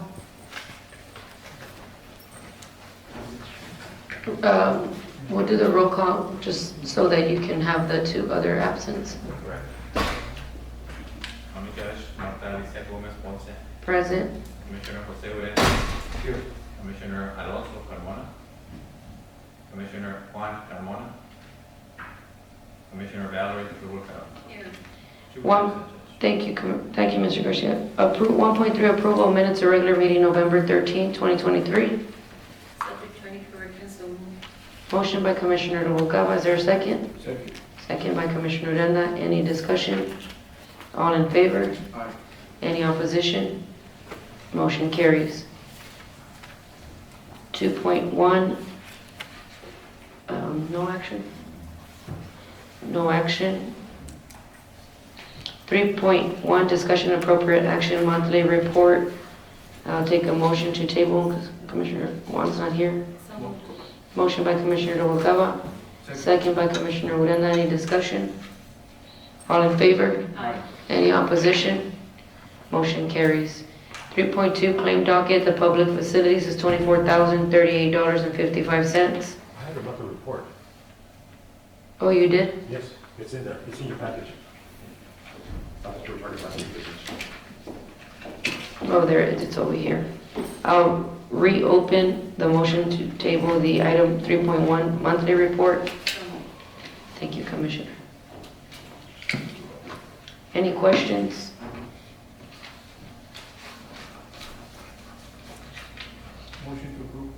We'll do the roll call just so that you can have the two other absents. Correct. Judge Marta Alicia Gomez Ponce, Present. Commissioner Jose Ureta, Here. Commissioner Alonso Carmona, Commissioner Juan Carmona, Commissioner Valerie Rubalcaba. Here. Thank you, Mr. Garcia. 1.3 approval of minutes of regular meeting November 13, 2023. Subject to any corrections, so moved. Motion by Commissioner Noguera, is there a second? Second. Second by Commissioner Uranda. Any discussion? All in favor? Aye. Any opposition? Motion carries. 2.1, no action? No action. 3.1, discussion appropriate action monthly report. I'll take a motion to table because Commissioner Juan's not here. So moved. Motion by Commissioner Noguera, second by Commissioner Uranda. Any discussion? All in favor? Aye. Any opposition? Motion carries. 3.2, claim docket, the public facilities is $24,038.55. I had about the report. Oh, you did? Yes, it's in there. It's in your package. That's what we're talking about. Oh, there it is, it's over here. I'll reopen the motion to table the item 3.1 monthly report. So moved. Thank you, Commissioner. Any questions? Motion to approve.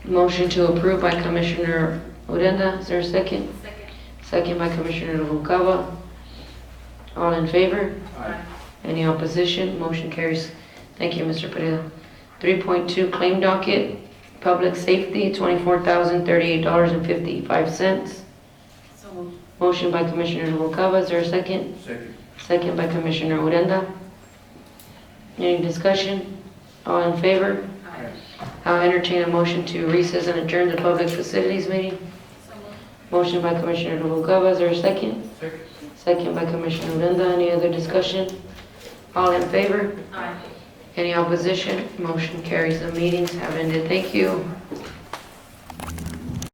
Motion to approve by Commissioner Odena. Is there a second? Second. Second by Commissioner Noguera. All in favor? Aye. Any opposition? Motion carries. Thank you, Mr. Pereira. 3.2 claim docket, public safety, $24,038.55. So moved. Motion by Commissioner Noguera. Is there a second? Second. Second by Commissioner Odena. Any discussion? All in favor? Aye. I'll entertain a motion to recess and adjourn the public facilities meeting. So moved. Motion by Commissioner Noguera. Is there a second? Second. Second by Commissioner Odena. Any other discussion? All in favor? Aye. Any opposition? Motion carries. The meetings have ended. Thank you.